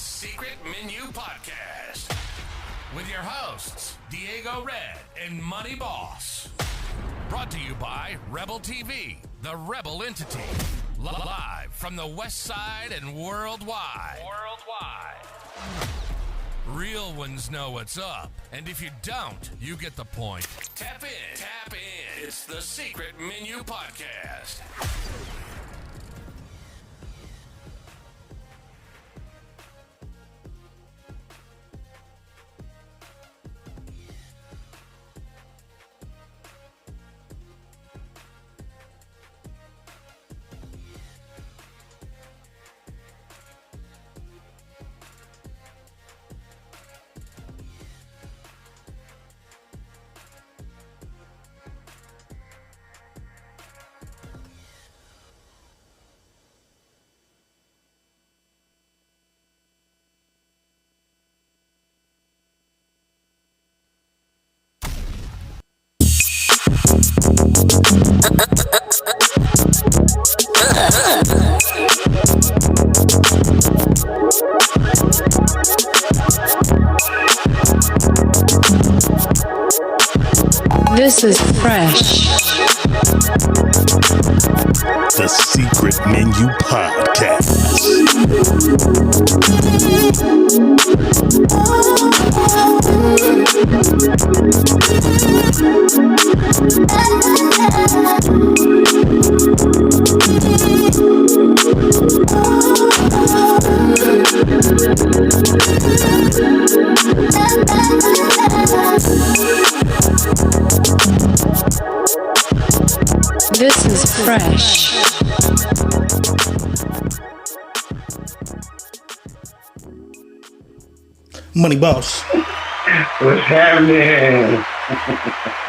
Secret Menu Podcast with your hosts, Diego Red and Money Boss. Brought to you by Rebel TV, the Rebel entity. Live from the West Side and worldwide. Real ones know what's up, and if you don't, you get the point. Tap in. It's the Secret Menu Podcast. This is fresh. The Secret Menu Podcast. This is fresh. Money Boss. What's happening?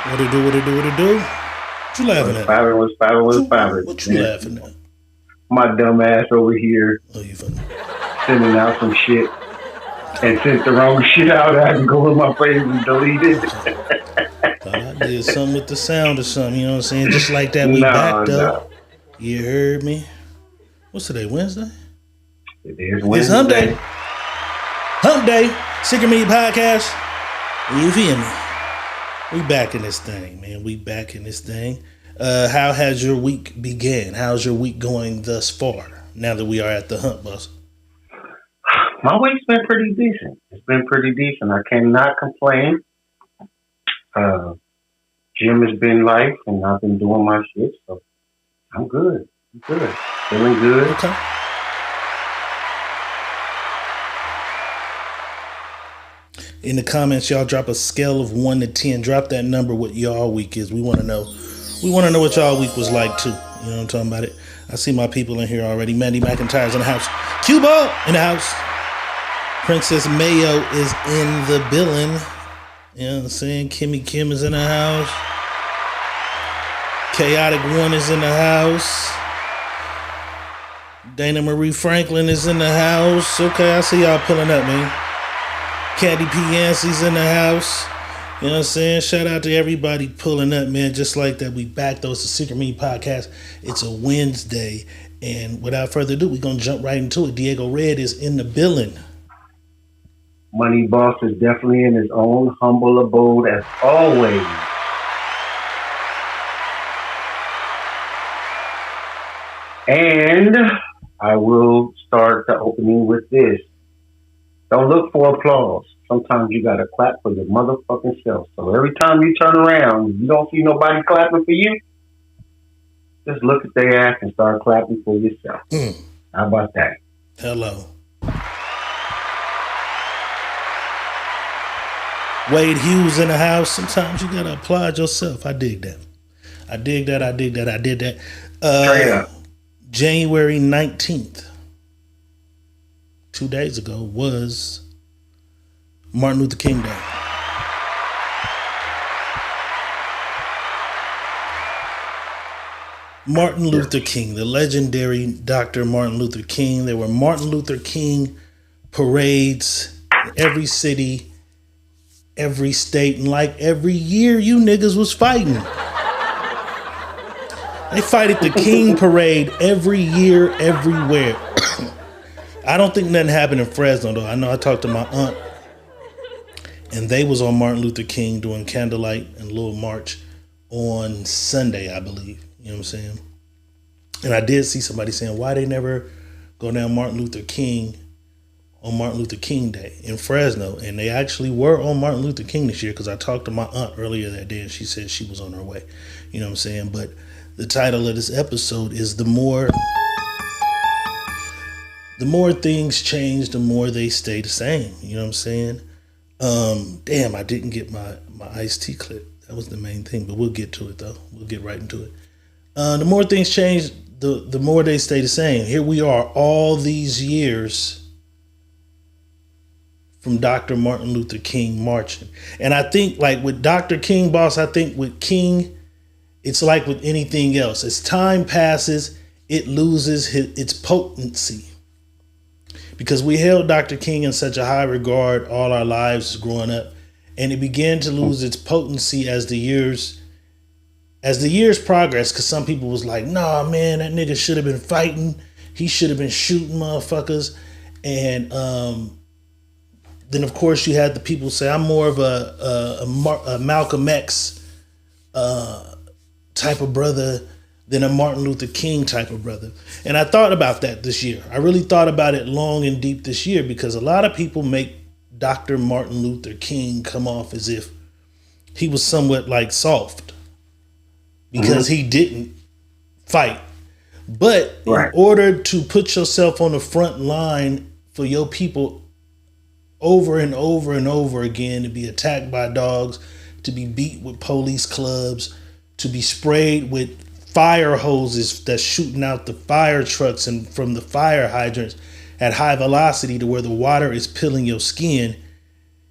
What it do? What you laughing at? What's poppin'? What you laughing at? My dumb ass over here Oh, you funny. sending out some shit and sent the wrong shit out. I had to go in my face and delete it. Thought I did something with the sound or something, you know what I'm saying? Just like that, we back though. No. You heard me? What's today, Wednesday? It is It's Wednesday. Hump Day. Hump Day. Secret Media Podcast. You feel me? We back in this thing, man. We back in this thing. How has your week began? How's your week going thus far? Now that we are at the hump, boss. My week's been pretty decent. It's been pretty decent. I cannot complain. Gym has been life, and I've been doing my shit, so I'm good. Feeling good. Okay. In the comments, y'all drop a scale of 1 to 10. Drop that number what y'all week is. We want to know. We want to know what y'all week was like too. You know what I'm talking about? I see my people in here already. Mandy McIntyre's in the house. Cuba in the house. Princess Mayo is in the building. You know what I'm saying? Kimmy Kim is in the house. Chaotic One is in the house. Dana Marie Franklin is in the house. Okay, I see y'all pulling up, man. Candy P. Yancey's in the house. You know what I'm saying? Shout out to everybody pulling up, man. Just like that, we back though. It's the Secret Media Podcast. It's a Wednesday. And without further ado, we're going to jump right into it. Diego Red is in the building. Money Boss is definitely in his own humble abode as always. And I will start the opening with this. Don't look for applause. Sometimes you gotta clap for your motherfucking self. So every time you turn around, you don't see nobody clapping for you, just look at their ass and start clapping for yourself. How about that? Hello. Wade Hughes in the house. Sometimes you gotta applaud yourself. I dig that. I did that. Straight up. January 19th, 2 days ago, was Martin Luther King Day. Martin Luther King, the legendary Dr. Martin Luther King. There were Martin Luther King parades in every city, every state, and like every year you niggas was fighting. They fight at the King Parade every year, everywhere. I don't think nothing happened in Fresno though. I know I talked to my aunt, and they was on Martin Luther King doing candlelight and little march on Sunday, I believe. You know what I'm saying? And I did see somebody saying why they never go down Martin Luther King on Martin Luther King Day in Fresno, and they actually were on Martin Luther King this year because I talked to my aunt earlier that day and she said she was on her way. You know what I'm saying? But the title of this episode is the more things change, the more they stay the same. You know what I'm saying? Damn, I didn't get my iced tea clip. That was the main thing, but we'll get to it though. We'll get right into it. The more things change, the more they stay the same. Here we are all these years from Dr. Martin Luther King marching. And I think like with Dr. King, boss, I think with King, it's like with anything else. As time passes, it loses its potency. Because we held Dr. King in such a high regard all our lives growing up. And it began to lose its potency as the years progressed. Because some people was like, nah, man, that nigga should have been fighting. He should have been shooting motherfuckers. And then, of course, you had the people say, I'm more of a Malcolm X type of brother than a Martin Luther King type of brother. And I thought about that this year. I really thought about it long and deep this year because a lot of people make Dr. Martin Luther King come off as if he was somewhat like soft because he didn't fight. But in order to put yourself on the front line for your people over and over and over again, to be attacked by dogs, to be beat with police clubs, to be sprayed with fire hoses that's shooting out the fire trucks and from the fire hydrants at high velocity to where the water is peeling your skin.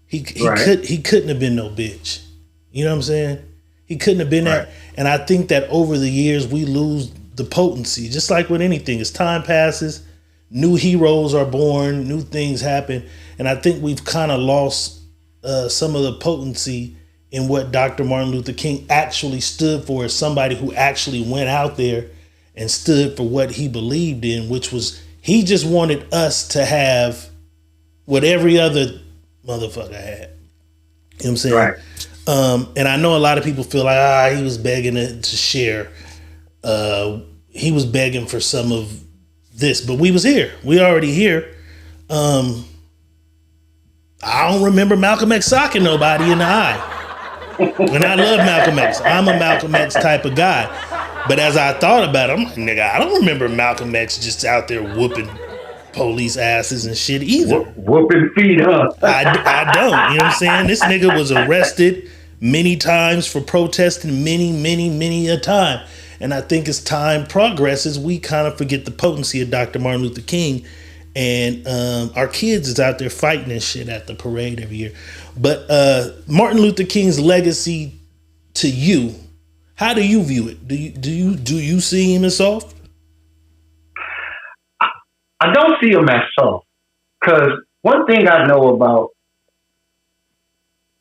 He couldn't have been no bitch. You know what I'm saying? He couldn't have been that. And I think that over the years we lose the potency, just like with anything. As time passes, new heroes are born, new things happen. And I think we've kind of lost some of the potency in what Dr. Martin Luther King actually stood for as somebody who actually went out there and stood for what he believed in, which was he just wanted us to have what every other motherfucker had. You know what I'm saying? Right. And I know a lot of people feel like, he was begging to share. He was begging for some of this, but we was here. We already here. I don't remember Malcolm X socking nobody in the eye. And I love Malcolm X. I'm a Malcolm X type of guy. But as I thought about it, I'm like, nigga, I don't remember Malcolm X just out there whooping police asses and shit either. Whooping feet, huh? I don't. You know what I'm saying? This nigga was arrested many times for protesting many a time. And I think as time progresses, we kind of forget the potency of Dr. Martin Luther King. And our kids is out there fighting and shit at the parade every year. But Martin Luther King's legacy to you, how do you view it? Do you see him as soft? I don't see him as soft. Because one thing I know about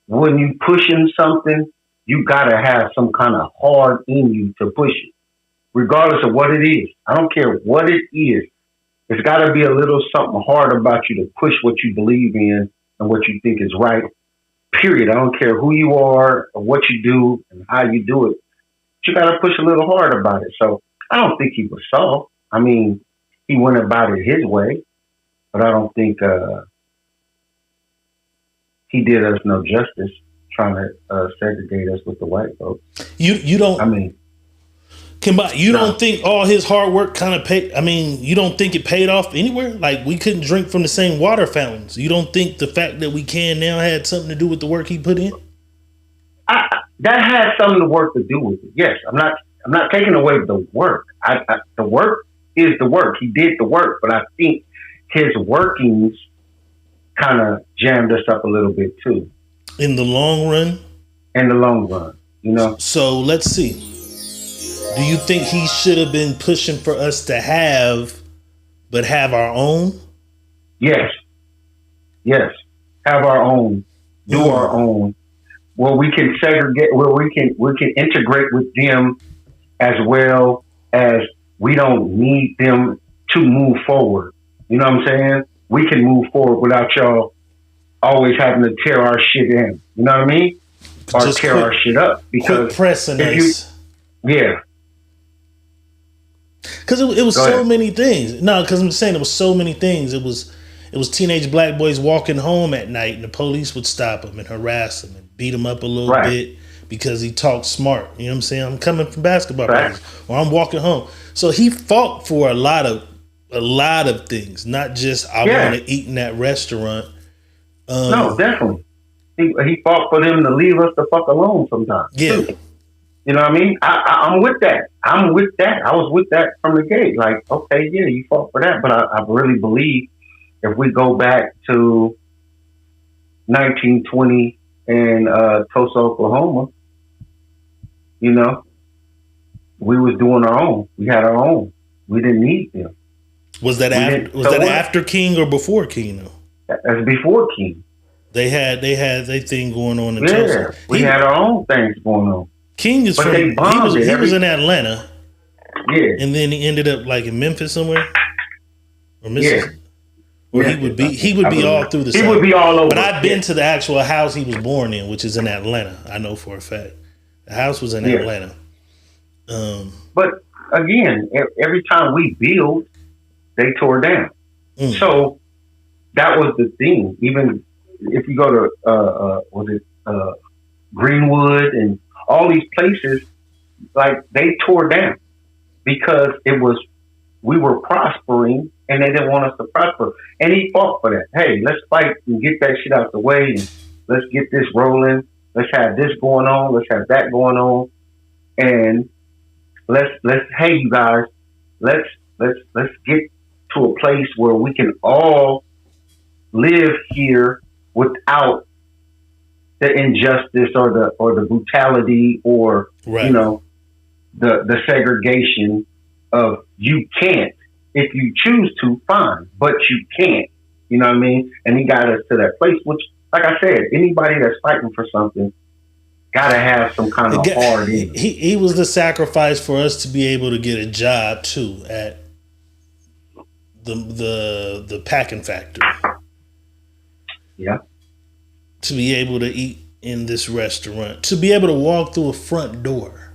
when you pushing something, you gotta have some kind of hard in you to push it, regardless of what it is. I don't care what it is. It's got to be a little something hard about you to push what you believe in and what you think is right. Period. I don't care who you are or what you do and how you do it. But you got to push a little hard about it. So I don't think he was soft. I mean, he went about it his way, but I don't think he did us no justice trying to segregate us with the white folks. You don't. I mean. You don't think all his hard work kind of paid? I mean, you don't think it paid off anywhere? Like we couldn't drink from the same water fountains. You don't think the fact that we can now had something to do with the work he put in? That had something to work to do with it. Yes, I'm not taking away the work. The work is the work. He did the work, but I think his workings kind of jammed us up a little bit too. In the long run? In the long run, you know. So let's see. Do you think he should have been pushing for us to have our own? Yes. Have our own. Do our own. Where we can segregate, where we can integrate with them as well as we don't need them to move forward. You know what I'm saying? We can move forward without y'all always having to tear our shit in. You know what I mean? Or Just tear our shit up. Because quit pressing us. Yeah. Because it was so many things. No, because I'm saying it was so many things. It was teenage black boys walking home at night, and the police would stop them and harass them and beat him up a little bit because he talked smart. You know what I'm saying? I'm coming from basketball practice, or I'm walking home. So he fought for a lot of things, not just I want to eat in that restaurant. No, definitely. He fought for them to leave us the fuck alone sometimes. Yeah. Too. You know what I mean? I'm with that. I was with that from the gate. Like, okay, yeah, you fought for that. But I really believe if we go back to 1920 in Tulsa, Oklahoma, you know, we was doing our own. We had our own. We didn't need them. Was that after King or before King though? That's before King. They had their thing going on in Tulsa. We had our own things going on. King is from he was in Atlanta. Yeah. And then he ended up like in Memphis somewhere. Or Mississippi. Or he would be all through the South. He would be all over. But I've been to the actual house he was born in, which is in Atlanta. I know for a fact. The house was in Atlanta. But again, every time we build, they tore down. So that was the thing. Even if you go to Greenwood and all these places, like they tore down because we were prospering and they didn't want us to prosper. And he fought for that. Hey, let's fight and get that shit out the way and let's get this rolling. Let's have this going on. Let's have that going on. And let's hey you guys, let's get to a place where we can all live here without the injustice or the brutality or you know the segregation of you can't. If you choose to, fine, but you can't. You know what I mean? And he got us to that place, which, like I said, anybody that's fighting for something gotta have some kind of hard in. He was the sacrifice for us to be able to get a job too at the packing factory. Yeah. To be able to eat in this restaurant, to be able to walk through a front door.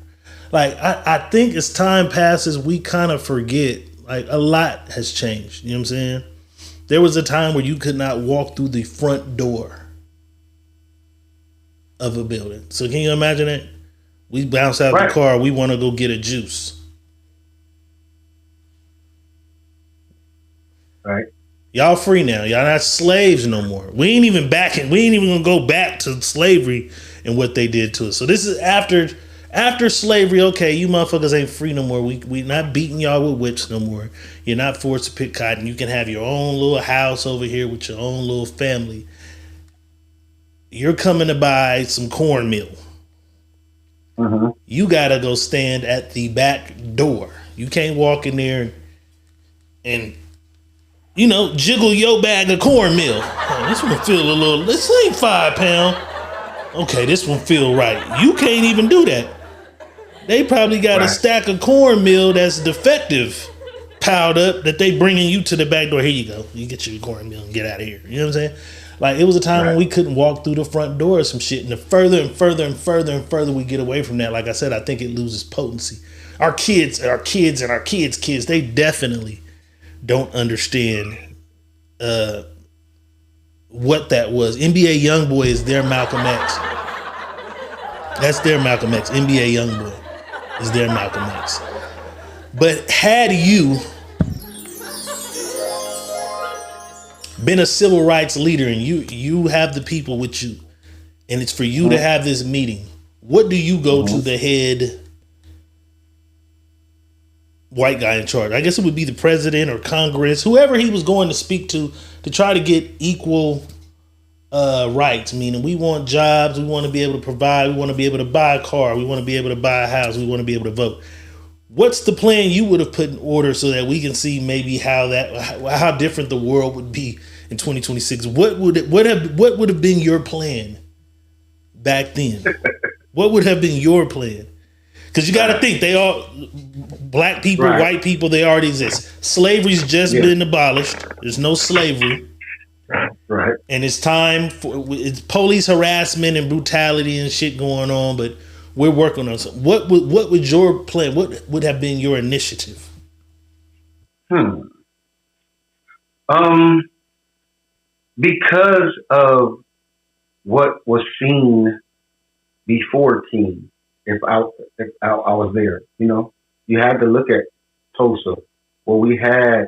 Like, I think as time passes, we kind of forget, like, a lot has changed. You know what I'm saying? There was a time where you could not walk through the front door of a building. So can you imagine it? We bounce out the car, we want to go get a juice. Right. Y'all free now. Y'all not slaves no more. We ain't even gonna go back to slavery and what they did to us. So this is after slavery. Okay, you motherfuckers ain't free no more. We not beating y'all with whips no more. You're not forced to pick cotton. You can have your own little house over here with your own little family. You're coming to buy some cornmeal. You gotta go stand at the back door. You can't walk in there and you know, jiggle your bag of cornmeal. Oh, this one feel a little, this ain't 5 pounds. Okay, this one feel right. You can't even do that. They probably got a stack of cornmeal that's defective piled up that they bringing you to the back door. Here you go. You get your cornmeal and get out of here. You know what I'm saying? Like, it was a time when we couldn't walk through the front door or some shit. And the further and further and further and further we get away from that, like I said, I think it loses potency. Our kids, they definitely don't understand what that was. NBA Youngboy is their Malcolm X. That's their Malcolm X. NBA Youngboy is their Malcolm X. But had you been a civil rights leader and you have the people with you, and it's for you to have this meeting, what do you go to the head white guy in charge? I guess it would be the president or Congress, whoever he was going to speak to try to get equal rights. Meaning, we want jobs, we want to be able to provide, we want to be able to buy a car, we want to be able to buy a house, we want to be able to vote. What's the plan you would have put in order so that we can see maybe how different the world would be in 2026? What would have been your plan back then? What would have been your plan? Because you got to think, they all, black people, Right. white people, they already exist. Slavery's just been abolished. There's no slavery. Right. And it's time for it's police harassment and brutality and shit going on, but we're working on something. What would your plan? What would have been your initiative? Because of what was seen before teen, if I was there, you know, you had to look at Tulsa, where we had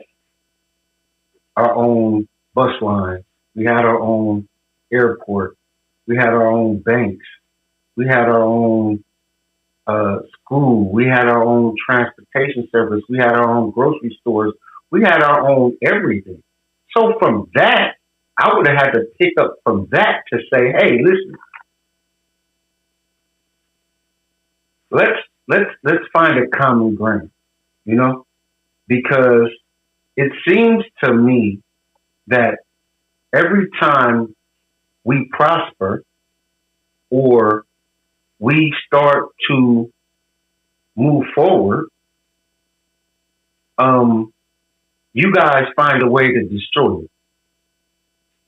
our own bus lines, we had our own airport, we had our own banks, we had our own school, we had our own transportation service, we had our own grocery stores, we had our own everything. So from that, I would have had to pick up from that to say, hey, listen, let's find a common ground, you know, because it seems to me that every time we prosper or we start to move forward, you guys find a way to destroy it.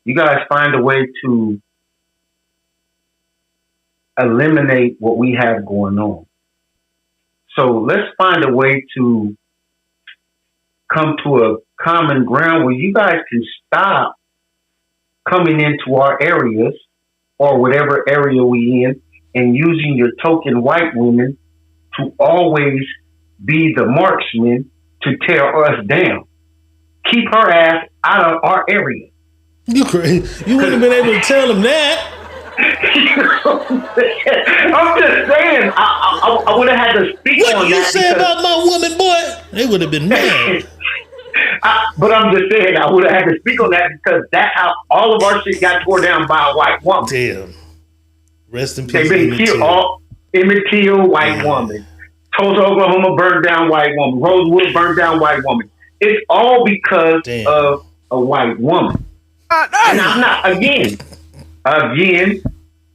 You guys find a way to eliminate what we have going on. So let's find a way to come to a common ground where you guys can stop coming into our areas or whatever area we in and using your token white women to always be the marksman to tear us down. Keep her ass out of our area. You crazy? You wouldn't have been able to tell him that. I'm just saying, I would have had to speak on that. What you say about my woman, boy? They would have been mad. But I'm just saying, I would have had to speak on that because that's how all of our shit got torn down by a white woman. Damn. Rest in peace. They've been killed. Emmett Till, white woman. Tulsa, Oklahoma, burned down, white woman. Rosewood, burned down, white woman. It's all because of a white woman. And I'm not, again,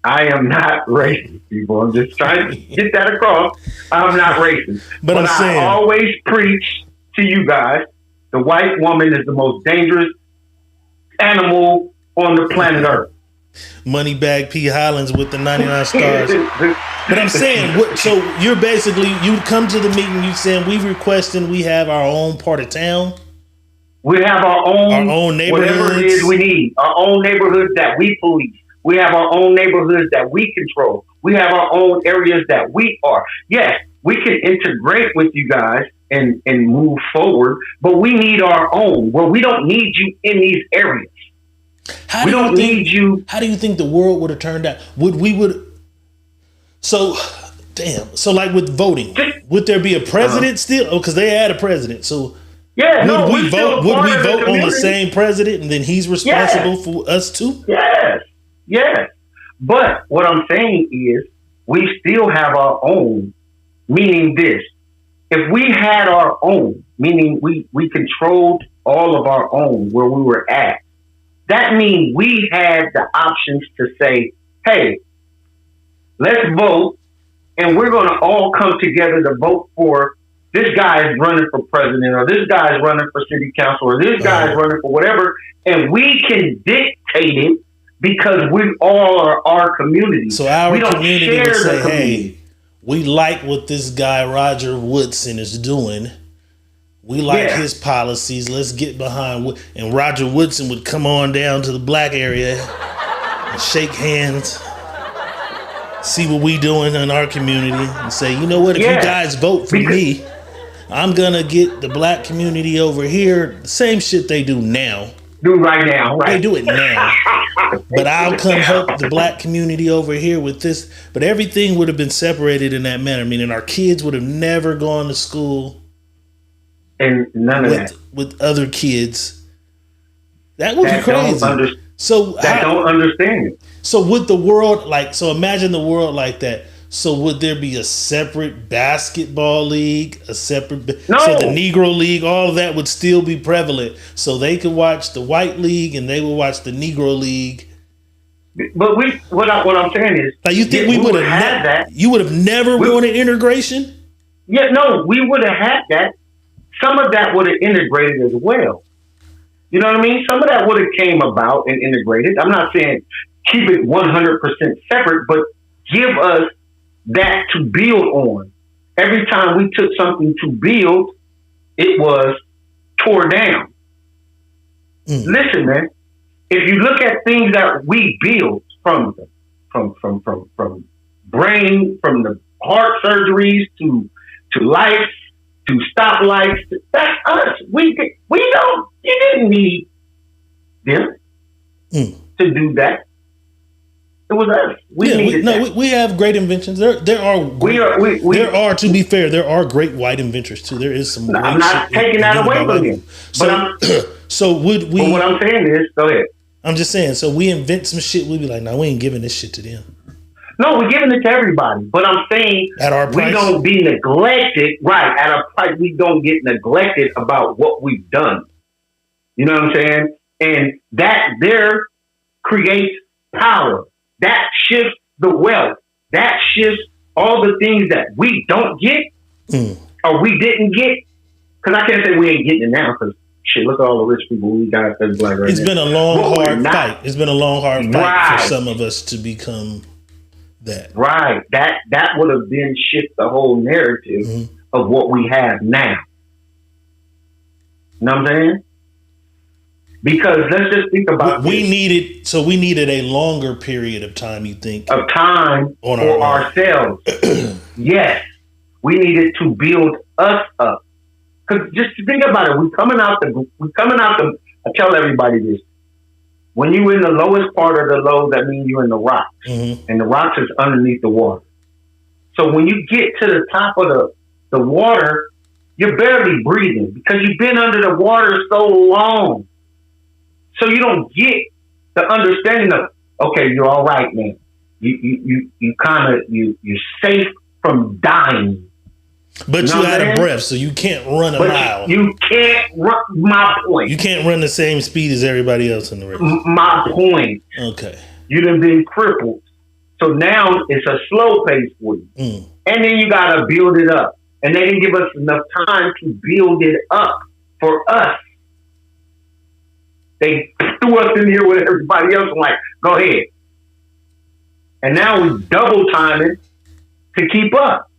I am not racist, people. I'm just trying to get that across. I'm not racist. But I'm saying, I always preach to you guys, the white woman is the most dangerous animal on the planet Earth. Moneybag P. Hollins with the 99 stars. But I'm saying, so you're basically, you come to the meeting, you saying we requesting we have our own part of town? We have our own neighborhoods. Whatever it is we need. Our own neighborhoods that we police. We have our own neighborhoods that we control. We have our own areas that we are. Yes, we can integrate with you guys and move forward, but we need our own, where we don't need you in these areas. How do you think the world would have turned out? So like with voting, would there be a president still? Oh, because they had a president. So would we vote on the same president and then he's responsible for us too? Yes. But what I'm saying is we still have our own, meaning this. If we had our own, meaning we controlled all of our own where we were at, that means we had the options to say, hey, let's vote, and we're going to all come together to vote for this guy is running for president, or this guy is running for city council, or this guy is running for whatever, and we can dictate it because we all are our community. So our community would say, hey, we like what this guy Roger Woodson is doing. We like his policies. Let's get behind. And Roger Woodson would come on down to the black area and shake hands, see what we doing in our community, and say, you know what? If you guys vote for me, I'm gonna get the black community over here. The same shit they do now. Do right now, right? They do it now. But I'll come help the black community over here with this. But everything would have been separated in that manner. Meaning our kids would have never gone to school. And none of that. With other kids. That would be crazy. Don't understand it. So would the world, imagine the world like that. So would there be a separate basketball league, so the Negro League, all of that would still be prevalent. So they could watch the white league and they would watch the Negro League But what I'm saying is, like, you think we would have had that? You would have never wanted integration? Yeah, no, we would have had that. Some of that would have integrated as well. You know what I mean? Some of that would have came about and integrated. I'm not saying keep it 100% separate, but give us that to build on. Every time we took something to build, it was tore down. Listen, man, if you look at things that we build from brain, from the heart surgeries to lights, to stoplights, that's us. We don't. You didn't need them to do that. It was us. We have great inventions. There are, to be fair, there are great white inventors too. There is some. I'm not taking that away from you. So would we? But what I'm saying is, go ahead. I'm just saying. So we invent some shit. We'd be like, no, we ain't giving this shit to them. No, we're giving it to everybody. But I'm saying at our price, we don't be neglected. Right, at a price, we don't get neglected about what we've done. You know what I'm saying? And that there creates power. That shifts the wealth. That shifts all the things that we don't get or we didn't get. Because I can't say we ain't getting it now because shit, look at all the rich people we got that's black right now. It's been a long, hard fight. It's been a long, hard fight for some of us to become that. Right. That would have been shift the whole narrative of what we have now. You know what I'm saying? Because let's just think about we needed a longer period of time, you think? Of time on for ourselves. Yes. We needed to build us up. Because just think about it, I tell everybody this. When you're in the lowest part of the low, that means you're in the rocks. And the rocks is underneath the water. So when you get to the top of the water, you're barely breathing because you've been under the water so long. So you don't get the understanding of, okay, you're all right, man. You're safe from dying. But you out of breath, so you can't run a mile. You can't run. My point. You can't run the same speed as everybody else in the race. My point. Okay. You done been crippled. So now it's a slow pace for you. And then you got to build it up. And they didn't give us enough time to build it up for us. They threw us in here with everybody else and like, go ahead. And now we double timing to keep up.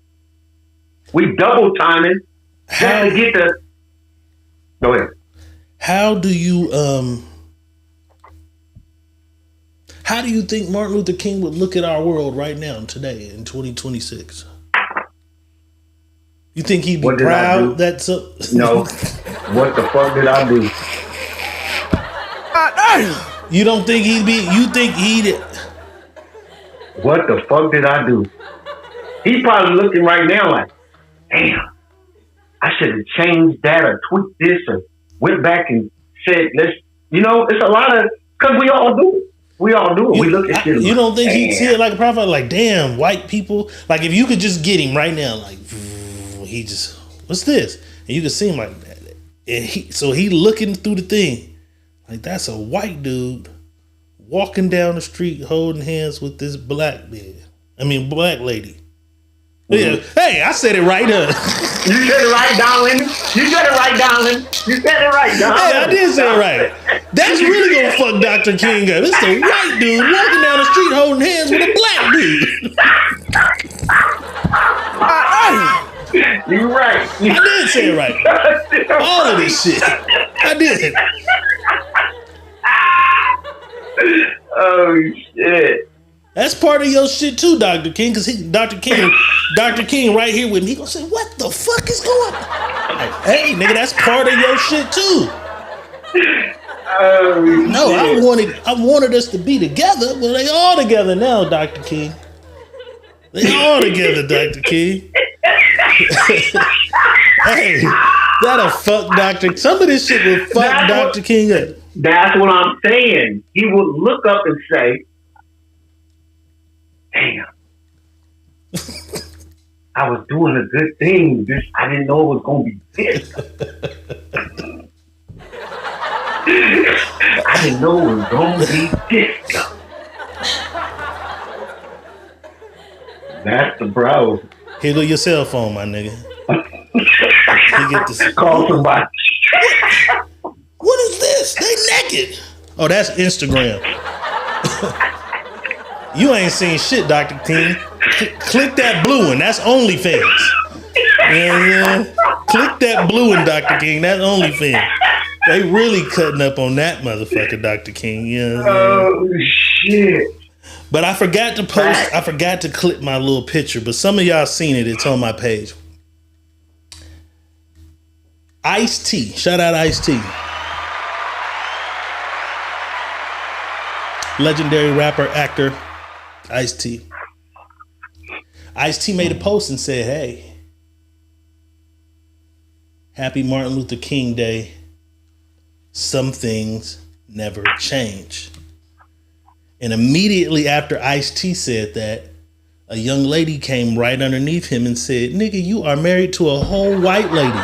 We double timing just to get the. Go ahead. How do you think Martin Luther King would look at our world right now, today, in 2026? You think he'd be proud? That's no. What the fuck did I do? You don't think he'd be? You think he'd? What the fuck did I do? He's probably looking right now like, damn, I should have changed that or tweaked this or went back and said, it's a lot of, because we all do it. We all do it. We look at shit. You don't think he'd see it like a prophet? Like, damn, white people. Like, if you could just get him right now, like, he just, what's this? And you could see him like that. So he looking through the thing. Like, that's a white dude walking down the street holding hands with this black lady. Yeah. Hey, I said it right up. You said it right, darling. Hey, I did say it right. That's really gonna fuck Dr. King up. It's a white dude walking down the street holding hands with a black dude. You're right. I did say it right. All of this shit. I did. Oh shit. That's part of your shit too, Dr. King, because Dr. King right here with me, he gonna say, what the fuck is going on? Like, hey, nigga, that's part of your shit too. No, I wanted us to be together, but they all together now, Dr. King. They all together, Dr. King. Hey, that'll fuck Dr. Some of this shit will fuck Dr. King up. That's what I'm saying. He would look up and say, damn, I was doing a good thing. I didn't know it was going to be this. I didn't know it was going to be this. That's the bro. Here go your cell phone, my nigga. You get this. Call somebody. What is this? They naked. Oh, that's Instagram. You ain't seen shit, Dr. King. Click that blue one. That's OnlyFans. Yeah. Click that blue one, Dr. King. That's OnlyFans. They really cutting up on that motherfucker, Dr. King. Yeah. Oh shit. But I forgot to post. I forgot to clip my little picture. But some of y'all seen it. It's on my page. Ice-T. Shout out Ice-T. Legendary rapper, actor, Ice-T. Ice-T made a post and said, hey, happy Martin Luther King Day. Some things never change. And immediately after Ice-T said that, a young lady came right underneath him and said, nigga, you are married to a whole white lady.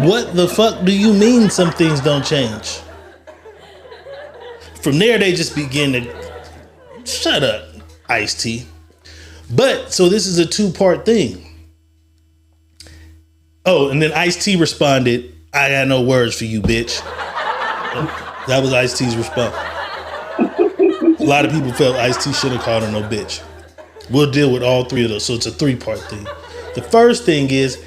What the fuck do you mean some things don't change? From there, they just begin to shut up, Ice-T. But, so this is a two-part thing. Oh, and then Ice-T responded, I got no words for you, bitch. That was Ice-T's response. A lot of people felt Ice-T should have called her no bitch. We'll deal with all three of those. So it's a three-part thing. The first thing is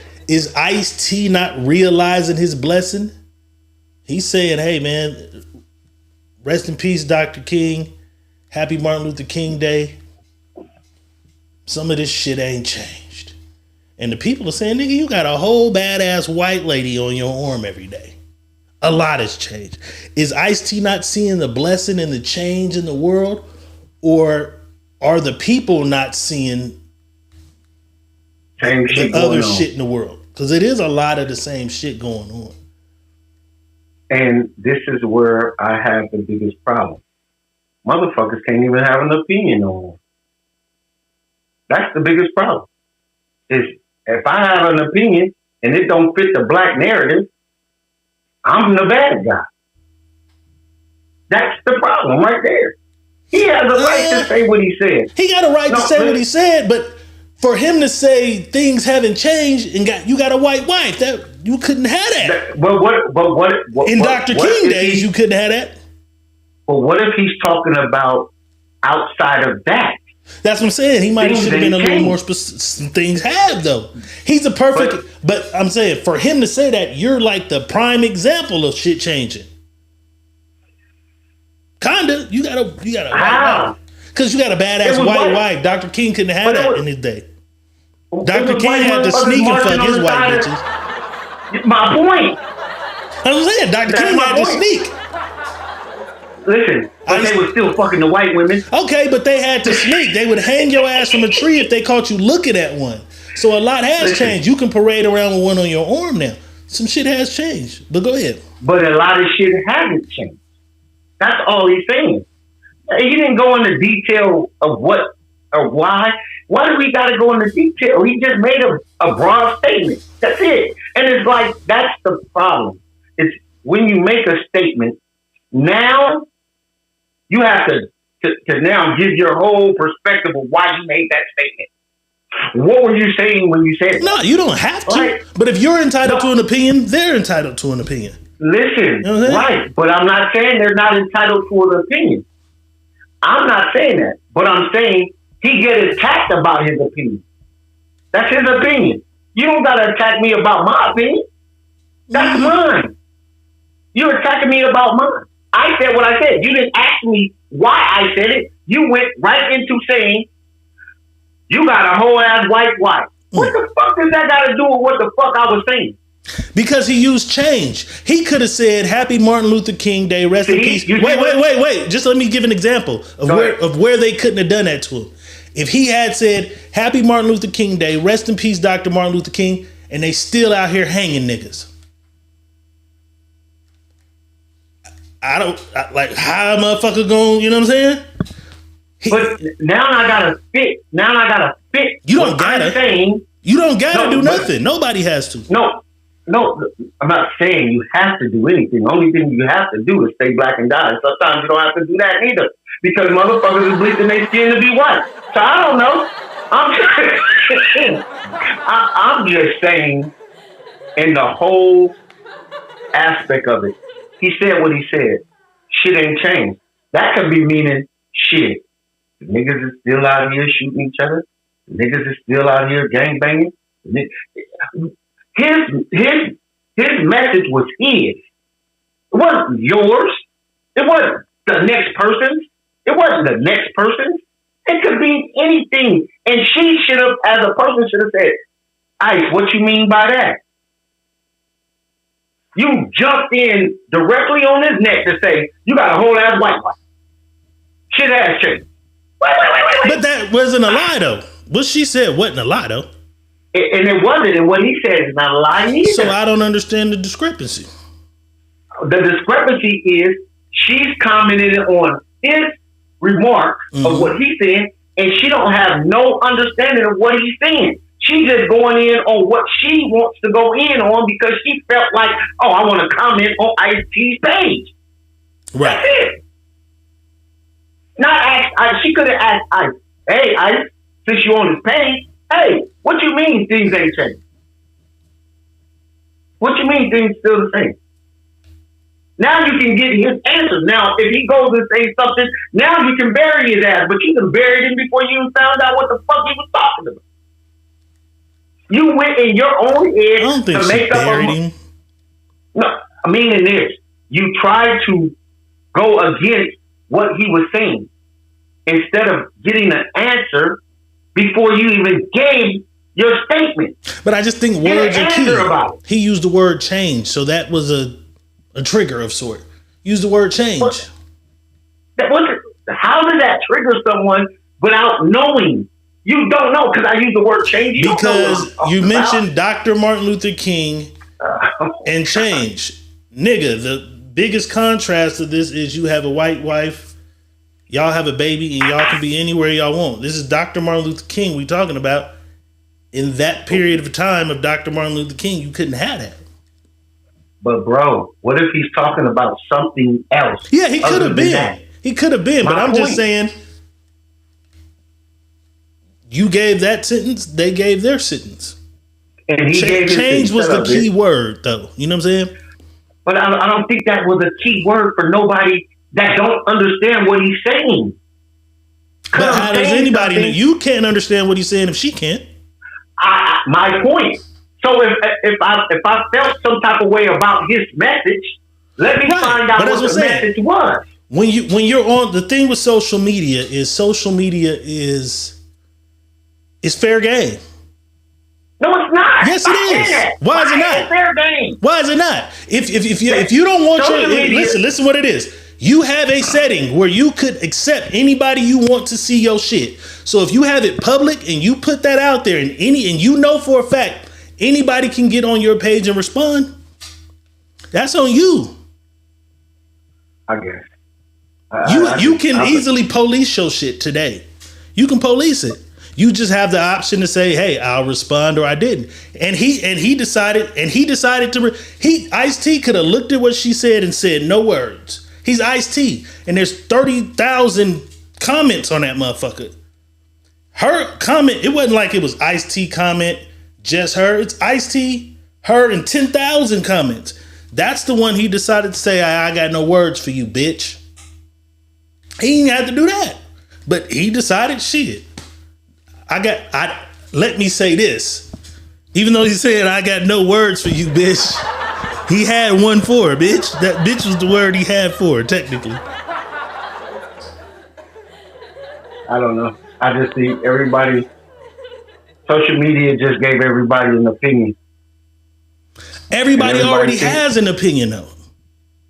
Ice-T not realizing his blessing? He's saying, hey, man, rest in peace, Dr. King. Happy Martin Luther King Day. Some of this shit ain't changed. And the people are saying, nigga, you got a whole badass white lady on your arm every day. A lot has changed. Is Ice-T not seeing the blessing and the change in the world? Or are the people not seeing the other shit in the world? Because it is a lot of the same shit going on. And this is where I have the biggest problem. Motherfuckers can't even have an opinion no more. That's the biggest problem. Is if I have an opinion and it don't fit the black narrative, I'm the bad guy. That's the problem right there. He has a right to say what he said. He got a right to say what he said, but for him to say things haven't changed and you got a white wife, that you couldn't have that. What in Dr. King days, you couldn't have that. But what if he's talking about outside of that? That's what I'm saying. He might have should have been a little more specific. Some things have though. He's a perfect. But I'm saying for him to say that, you're like the prime example of shit changing. Kinda. You got a white wife. Because you got a badass white wife. Dr. King couldn't have that in his day. Dr. King had to sneak and fuck his white bitches. My point. I was saying Dr. King had to sneak. Listen, but they were still fucking the white women. Okay, but they had to sneak. They would hang your ass from a tree if they caught you looking at one. So a lot has changed. You can parade around with one on your arm now. Some shit has changed. But go ahead. But a lot of shit hasn't changed. That's all he's saying. He didn't go into detail of what or why. Why do we got to go into detail? He just made a broad statement. That's it. And it's like, that's the problem. It's when you make a statement, now you have to now give your whole perspective of why you made that statement. What were you saying when you said it? No, you don't have to. Right. But if you're entitled to an opinion, they're entitled to an opinion. Listen, right. But I'm not saying they're not entitled to an opinion. I'm not saying that. But I'm saying he gets attacked about his opinion. That's his opinion. You don't got to attack me about my opinion. That's mine. You're attacking me about mine. I said what I said. You didn't ask me why I said it. You went right into saying you got a whole ass white wife. What the fuck does that got to do with what the fuck I was saying? Because he used change. He could have said, Happy Martin Luther King Day, rest in peace. Wait. Just let me give an example of where they couldn't have done that to him. If he had said, Happy Martin Luther King Day, rest in peace, Dr. Martin Luther King, and they still out here hanging niggas. How a motherfucker going, you know what I'm saying? But now I gotta fit. You don't gotta. You don't gotta do nothing. Nobody has to. No, I'm not saying you have to do anything. The only thing you have to do is stay black and die. Sometimes you don't have to do that either. because motherfuckers is bleaching their skin to be white. So I don't know. I'm just saying, in the whole aspect of it, he said what he said. Shit ain't changed. That could be meaning shit. The niggas is still out here shooting each other. The niggas is still out here gangbanging. His message was his. It wasn't yours. It wasn't the next person's. It wasn't the next person's. It could be anything. And she should have, as a person, should have said, Ice, what you mean by that? You jumped in directly on his neck to say, you got a whole ass white wife. Shit ass chick. Wait. But that wasn't a lie, though. What she said wasn't a lie, though. And it wasn't. And what he said is not a lie either. So I don't understand the discrepancy. The discrepancy is she's commenting on his remark of what he's saying, and she don't have no understanding of what he's saying. She's just going in on what she wants to go in on because she felt like, oh, I want to comment on Ice-T's page. Right. That's it. Not ask. She could have asked Ice, hey, Ice, since you on his page, hey, what you mean things ain't changed? What you mean things still the same? Now you can get his answers. Now, if he goes and says something, now you can bury his ass, but you can bury him before you even found out what the fuck he was talking about. You went in your own head to make up him. No, I mean in this. You tried to go against what he was saying instead of getting an answer before you even gave your statement. But I just think words are key. He used the word change, so that was a trigger of sort. Use the word change. How did that trigger someone without knowing? You don't know because I use the word change. Because you mentioned Dr. Martin Luther King and change. Nigga, the biggest contrast to this is you have a white wife, y'all have a baby, and y'all can be anywhere y'all want. This is Dr. Martin Luther King we talking about. In that period of time of Dr. Martin Luther King, you couldn't have that. But bro, what if he's talking about something else? Yeah, he could have been. He could have been, but I'm just saying, you gave that sentence, they gave their sentence. And he gave change was the key word, though. You know what I'm saying? But I don't think that was a key word for nobody that don't understand what he's saying. But how does anybody know? You can't understand what he's saying if she can't. My point. So if I felt some type of way about his message, let me find out what the message was. When you're on, the thing with social media is fair game. No, it's not. Yes, it is. Why is it not? It's fair game. Why is it not? If you don't want listen what it is. You have a setting where you could accept anybody you want to see your shit. So if you have it public and you put that out there and you know for a fact anybody can get on your page and respond, that's on you. I guess. You can easily police your shit today. You can police it. You just have the option to say, "Hey, I'll respond," or "I didn't." And he decided to. Ice-T could have looked at what she said and said no words. He's Ice-T, and there's 30,000 comments on that motherfucker. Her comment, it wasn't like it was Ice-T comment, just her. It's Ice-T, her, and 10,000 comments. That's the one he decided to say, I got no words for you, bitch. He didn't have to do that. But he decided, shit. Let me say this. Even though he's saying, I got no words for you, bitch. He had one for her, bitch. That bitch was the word he had for her, technically. I don't know. I just think social media just gave everybody an opinion. Everybody already has an opinion, though.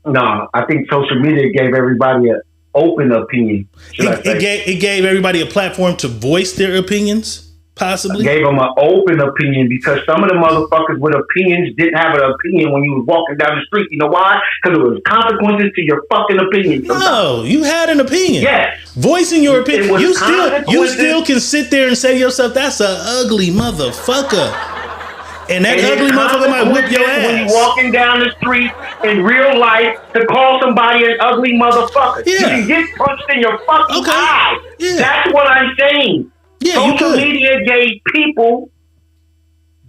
No, I think social media gave everybody an open opinion. It gave everybody a platform to voice their opinions, possibly. Gave them an open opinion because some of the motherfuckers with opinions didn't have an opinion when you was walking down the street. You know why? Because it was consequences to your fucking opinion. No, you had an opinion. Yes. Voicing your opinion. You still can sit there and say to yourself, that's an ugly motherfucker. And that ugly motherfucker might whip your ass. When you walking down the street in real life to call somebody an ugly motherfucker. Yeah. You can get punched in your fucking eye. Yeah. That's what I'm saying. Yeah, Social media gave people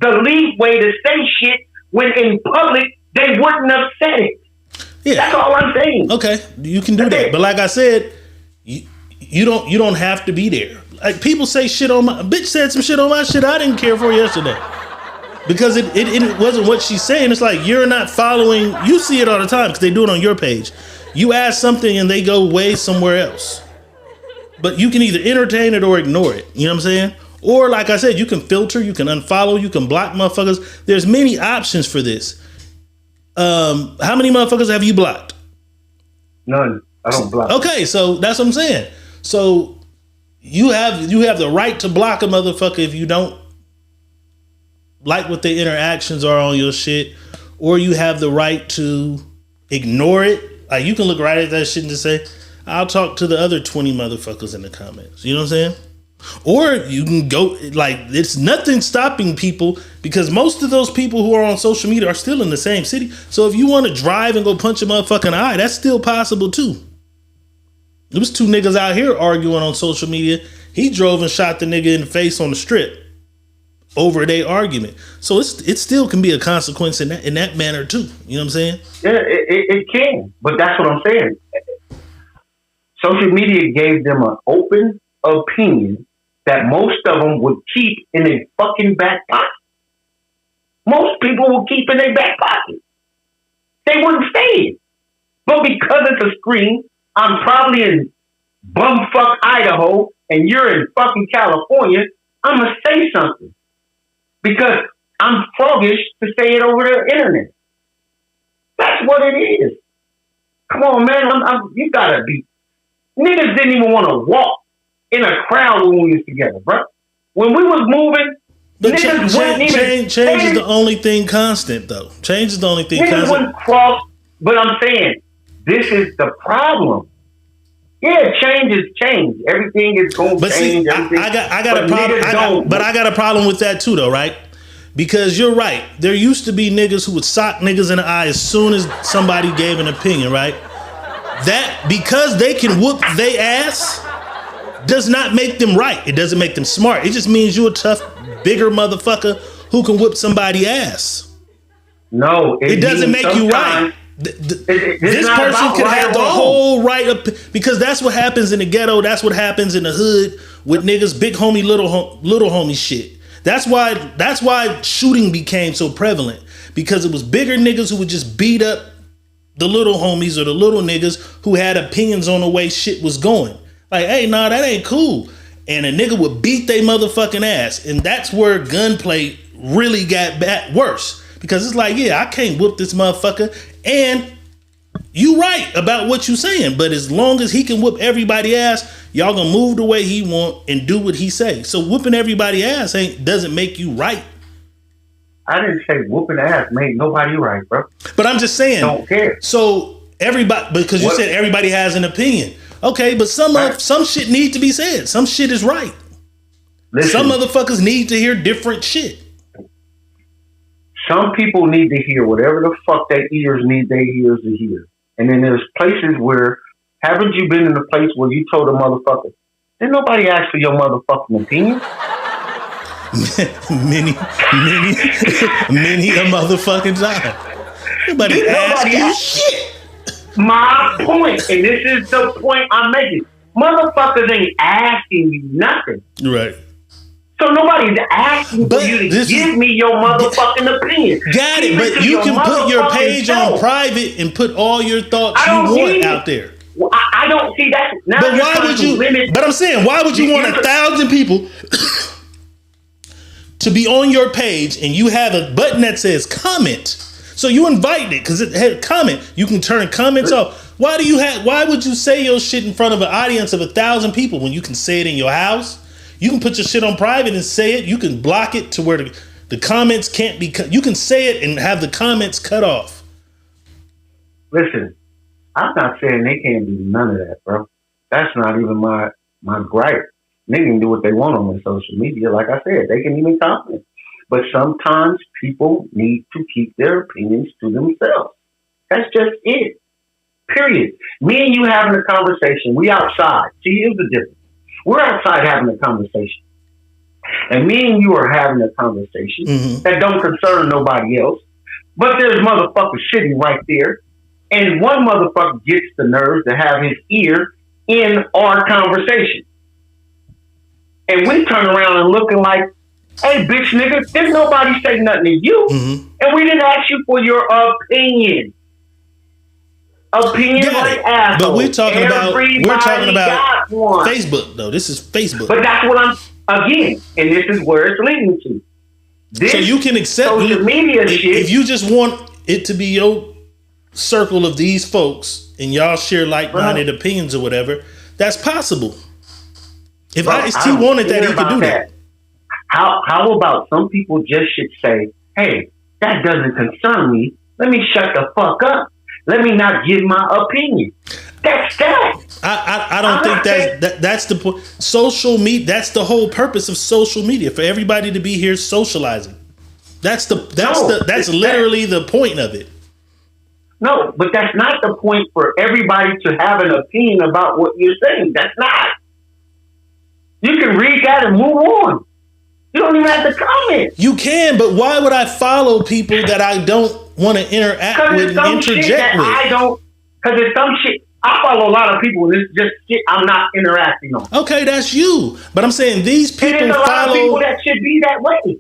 the leeway to say shit when in public they wouldn't have said it. Yeah. That's all I'm saying. Okay, you can do that. But like I said, you don't have to be there. Like people say shit on my bitch said some shit on my shit I didn't care for yesterday. Because it wasn't what she's saying. It's like you're not following. You see it all the time because they do it on your page. You ask something and they go way somewhere else. But you can either entertain it or ignore it. You know what I'm saying? Or like I said, you can filter, you can unfollow, you can block motherfuckers. There's many options for this. How many motherfuckers have you blocked? None. I don't block. Okay, so that's what I'm saying. So you have the right to block a motherfucker if you don't like what their interactions are on your shit, or you have the right to ignore it. Like you can look right at that shit and just say, I'll talk to the other 20 motherfuckers in the comments. You know what I'm saying? Or you can go, like, it's nothing stopping people because most of those people who are on social media are still in the same city. So if you want to drive and go punch a motherfucking eye, that's still possible too. There was two niggas out here arguing on social media. He drove and shot the nigga in the face on the strip over their argument. So it still can be a consequence in that manner too. You know what I'm saying? Yeah, it can. But that's what I'm saying. Social media gave them an open opinion that most of them would keep in a fucking back pocket. Most people will keep in their back pocket. They wouldn't say it. But because it's a screen, I'm probably in bumfuck Idaho and you're in fucking California, I'm going to say something. Because I'm froggish to say it over the internet. That's what it is. Come on, man. You gotta be. Niggas didn't even want to walk in a crowd when we was together, bro. When we was moving, but niggas wouldn't even. Change is the only thing constant, though. Change is the only thing niggas constant. Wouldn't cross, but I'm saying, this is the problem. Yeah, change is change. Everything is going to change. See, I got a problem. I got a problem with that too, though, right? Because you're right. There used to be niggas who would sock niggas in the eye as soon as somebody gave an opinion, right? That because they can whoop they ass does not make them right. It doesn't make them smart. It just means you're a tough, bigger motherfucker who can whoop somebody ass. No, it doesn't make you right. This person could have the whole right up because that's what happens in the ghetto. That's what happens in the hood with niggas, big homie, little homie shit. That's why shooting became so prevalent because it was bigger niggas who would just beat up the little homies or the little niggas who had opinions on the way shit was going. Like, hey, nah, that ain't cool. And a nigga would beat they motherfucking ass. And that's where gunplay really got worse. Because it's like, yeah, I can't whoop this motherfucker. And you right about what you saying. But as long as he can whoop everybody ass, y'all gonna move the way he want and do what he say. So whooping everybody ass doesn't make you right. I didn't say whooping ass made nobody right, bro. But I'm just saying. Don't care. So everybody, because you said everybody has an opinion. Okay, but some shit need to be said. Some shit is right. Listen, some motherfuckers need to hear different shit. Some people need to hear whatever the fuck their ears need their ears to hear. And then there's places where, haven't you been in a place where you told a motherfucker, didn't nobody ask for your motherfucking opinion? many a motherfucking time. Nobody asked you shit. My point, and this is the point I'm making. Motherfuckers ain't asking you nothing. Right. So nobody's asking for you to give me your motherfucking opinion. Got it, but you can put your page on private and put all your thoughts you want out there. Well, I don't see that. Now but why would you? But I'm saying, why would you want 1,000 people to be on your page and you have a button that says comment? So you invite it because it had comment. You can turn comments off. Why would you say your shit in front of an audience of 1,000 people when you can say it in your house? You can put your shit on private and say it. You can block it to where the comments can't be cut. You can say it and have the comments cut off. Listen, I'm not saying they can't do none of that, bro. That's not even my gripe. They can do what they want on their social media. Like I said, they can even comment. But sometimes people need to keep their opinions to themselves. That's just it. Period. Me and you having a conversation. We outside. See, here's the difference. We're outside having a conversation. And me and you are having a conversation that don't concern nobody else. But there's motherfuckers sitting right there. And one motherfucker gets the nerve to have his ear in our conversation. And we turn around and looking like, hey, bitch nigga, didn't nobody say nothing to you. And we didn't ask you for your opinion. Opinion like asshole. But we're talking about Facebook though. This is Facebook. But that's what again, and this is where it's leading to. So you can accept social media shit. If you just want it to be your circle of these folks and y'all share like-minded opinions or whatever, that's possible. If Ice-T wanted that, he could do that. How about some people just should say, hey, that doesn't concern me. Let me shut the fuck up. Let me not give my opinion. That's that. I don't think that's the point. Social media. That's the whole purpose of social media, for everybody to be here socializing. That's literally the point of it. No, but that's not the point for everybody to have an opinion about what you're saying. That's not. You can read that and move on. You don't even have to comment. You can, but why would I follow people that I don't want to interact with and interject with? Because it's some shit. I follow a lot of people and it's just shit I'm not interacting on. Okay, that's you. But I'm saying these people and there's a lot of people that should be that way.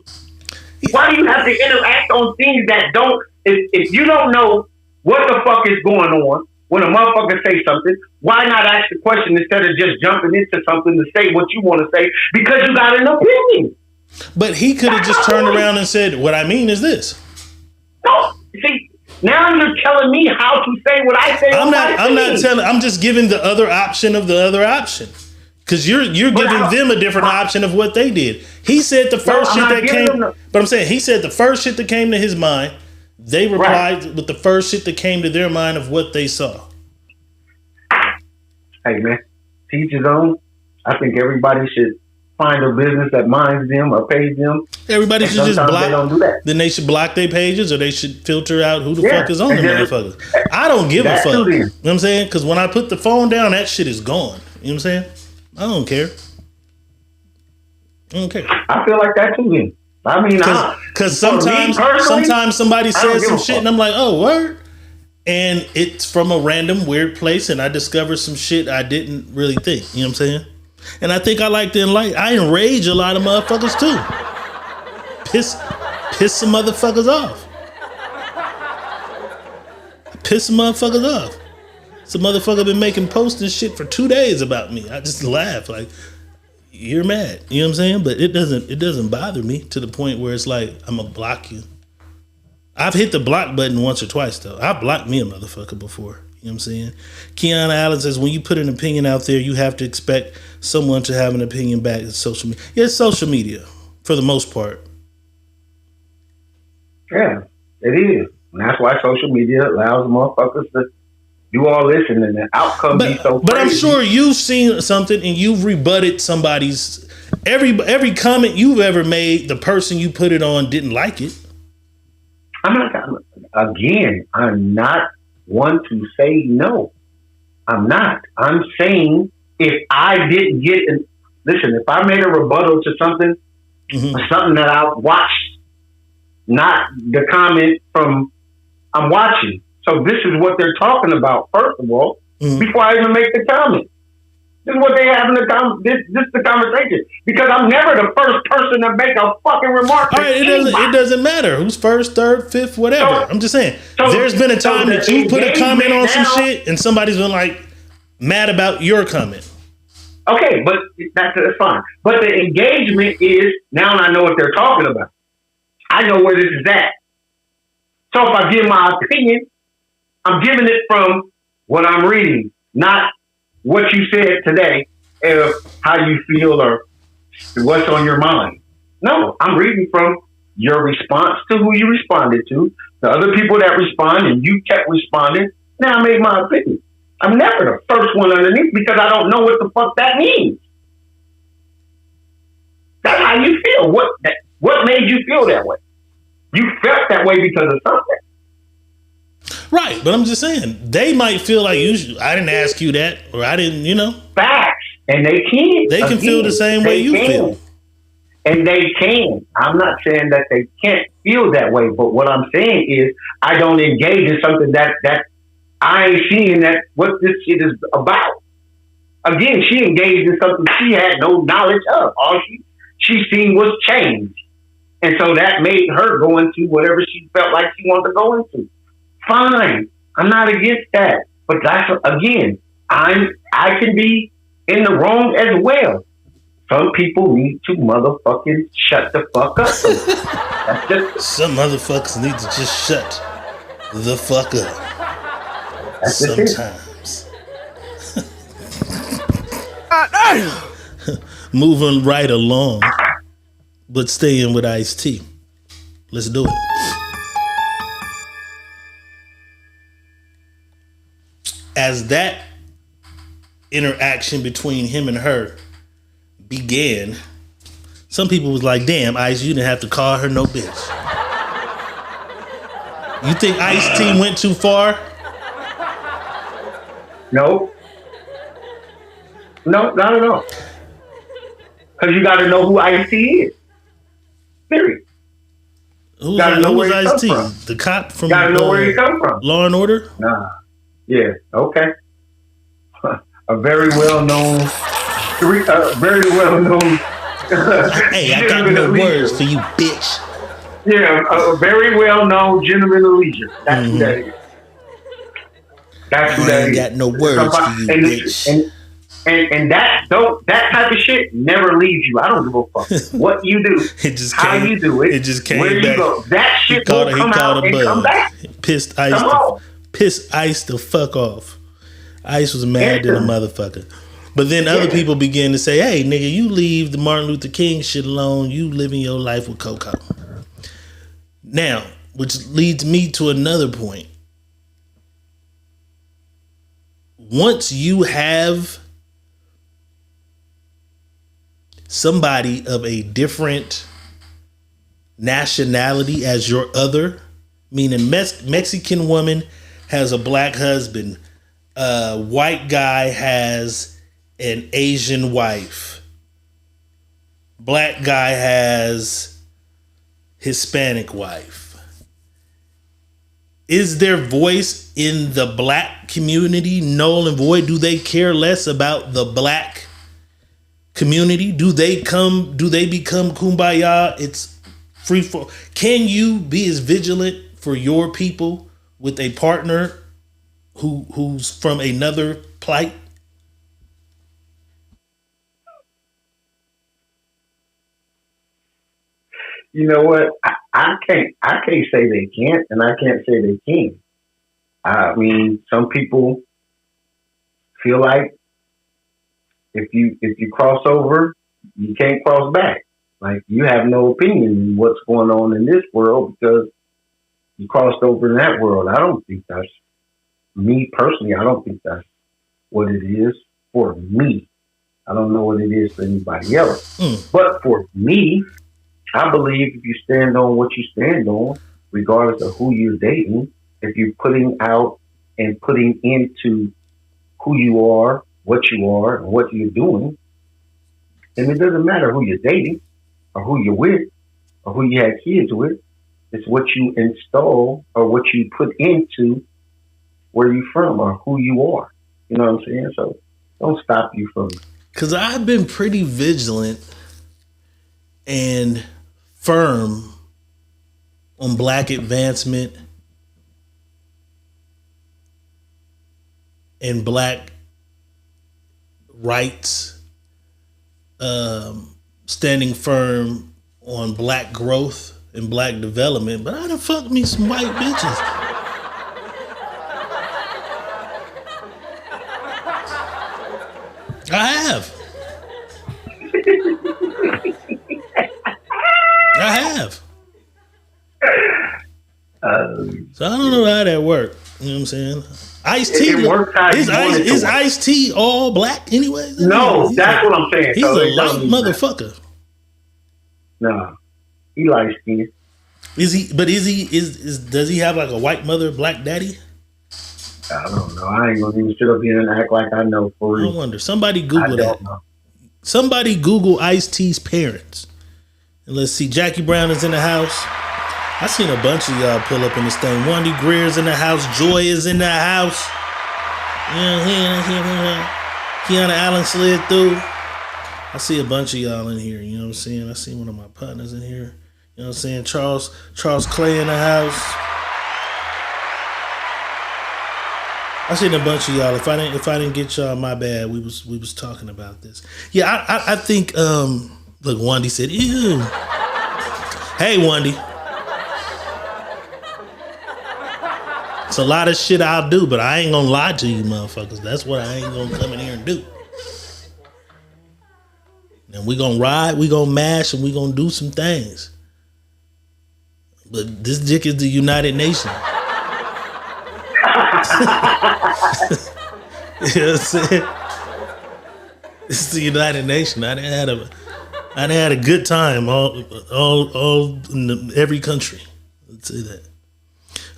Why do you have to interact on things that don't... If you don't know what the fuck is going on when a motherfucker say something, why not ask the question instead of just jumping into something to say what you want to say because you got an opinion? But he could have just turned around and said, what I mean is this. No, see, now you're telling me how to say what I say. I'm not telling, I'm just giving the other option of the other option. Because you're giving them a different option of what they did. He said the first shit that came, but I'm saying he said the first shit that came to his mind, they replied with the first shit that came to their mind of what they saw. Hey man, teach his own. I think everybody should find a business that minds them or pays them. Everybody should just block. They don't do that. Then they should block their pages, or they should filter out who the fuck is on the motherfuckers. I don't give a fuck. You know what I'm saying? Because when I put the phone down, that shit is gone. You know what I'm saying? I don't care. I don't care. I feel like that too. Then I mean, because sometimes somebody says some shit, and I'm like, oh, word. And it's from a random weird place, and I discover some shit I didn't really think. You know what I'm saying? And I think I like to I enrage a lot of motherfuckers too. Piss some motherfuckers off. Piss some motherfuckers off. Some motherfucker been making posts and shit for 2 days about me. I just laugh like, you're mad. You know what I'm saying? But it doesn't bother me to the point where it's like, I'm gonna block you. I've hit the block button once or twice though. I blocked me a motherfucker before. You know what I'm saying? Keanu Allen says, when you put an opinion out there, you have to expect someone to have an opinion back. It's social media. Yeah, it's social media for the most part. Yeah, it is. And that's why social media allows motherfuckers to do all this and then the outcome be so crazy. But I'm sure you've seen something and you've rebutted somebody's... Every comment you've ever made, the person you put it on didn't like it. I'm not one to say no. I'm not. I'm saying if I didn't get... Listen, if I made a rebuttal to something, or something that I watched, not the comment from... I'm watching. So this is what they're talking about, first of all, before I even make the comment. This is what they have in this is the conversation. Because I'm never the first person to make a fucking remark. All right, it doesn't matter who's first, third, fifth, whatever. I'm just saying. There's been a time that you put a comment on some shit and somebody's been like mad about your comment. Okay, but that's fine. But the engagement is, now I know what they're talking about. I know where this is at. So if I give my opinion, I'm giving it from what I'm reading, not what you said today, how you feel or what's on your mind. No, I'm reading from your response to who you responded to, the other people that respond, and you kept responding. Now I made my opinion. I'm never the first one underneath because I don't know what the fuck that means. That's how you feel. What made you feel that way? You felt that way because of something. Right, but I'm just saying, they might feel like I didn't ask you that, or I didn't, Facts. And they can. They can feel the same way you feel. And they can. I'm not saying that they can't feel that way, but what I'm saying is I don't engage in something that I ain't seeing that what this shit is about. Again, she engaged in something she had no knowledge of. All she seen was change. And so that made her go into whatever she felt like she wanted to go into. Fine. I'm not against that. But that's, again, I can be in the wrong as well. Some people need to motherfucking shut the fuck up. That's just, some motherfuckers need to just shut the fuck up. That's sometimes. Moving right along, but staying with Ice-T. Let's do it. As that interaction between him and her began, some people was like, damn, Ice, you didn't have to call her no bitch. You think Ice-T went too far? No, not at all. Because you got to know who Ice-T is. Period. Who's Ice-T? The cop from gotta know where he come from. Law and Order? Nah. Yeah, okay. A very well-known... very well-known... Hey, I got no words for you, bitch. Yeah, a very well-known gentleman of leisure. That's who that is. That's who that is. I ain't got no words for you, bitch. And that type of shit never leaves you. I don't give a fuck what you do, how you do it, came where back. You go. That shit will come out and come back. Pissed Ice the fuck off. Ice was mad than a motherfucker. But then other people began to say, hey, nigga, you leave the Martin Luther King shit alone. You living your life with Coco. Now, which leads me to another point. Once you have somebody of a different nationality as your other, meaning Mexican woman has a black husband, white guy has an Asian wife, black guy has Hispanic wife. Is their voice in the black community null and void? Do they care less about the black community? Do they become kumbaya? It's free for. Can you be as vigilant for your people with a partner who's from another plight? You know what? I can't say they can't, and I can't say they can. I mean, some people feel like if you cross over, you can't cross back. Like, you have no opinion in what's going on in this world because you crossed over in that world. I don't think that's, me personally, I don't think that's what it is for me. I don't know what it is for anybody else. But for me, I believe if you stand on what you stand on, regardless of who you're dating, if you're putting out and putting into who you are, what you are, and what you're doing, then it doesn't matter who you're dating or who you're with or who you had kids with. It's what you install or what you put into where you're from or who you are. You know what I'm saying? So don't stop you from... Because I've been pretty vigilant and firm on black advancement and black rights, standing firm on black growth and black development, but I done fucked me some white bitches. I have. So I don't know how that worked. You know what I'm saying? Ice-T, is Ice-T all black anyway? No, that's what I'm saying. He's a light motherfucker. No. He light skinned. Is he? But is he? Is does he have like a white mother, black daddy? I don't know. I ain't gonna even sit up here and act like I know for real. I wonder. Somebody Google that. Know. Somebody Google Ice-T's parents. And let's see. Jackie Brown is in the house. I seen a bunch of y'all pull up in this thing. Wandy Greer's in the house. Joy is in the house. Kiana Allen slid through. I see a bunch of y'all in here. You know what I'm saying? I see one of my partners in here. You know what I'm saying? Charles Clay in the house. I seen a bunch of y'all. If I didn't get y'all, my bad. We was talking about this. Yeah, I think look, Wandy said, ew. Hey, Wandy. It's a lot of shit I'll do, but I ain't gonna lie to you motherfuckers. That's what I ain't gonna come in here and do. And we gonna ride, we gonna mash, and we gonna do some things. But this dick is the United Nations. You know what I'm saying? It's the United Nations. I done had a good time all in every country. Let's say that.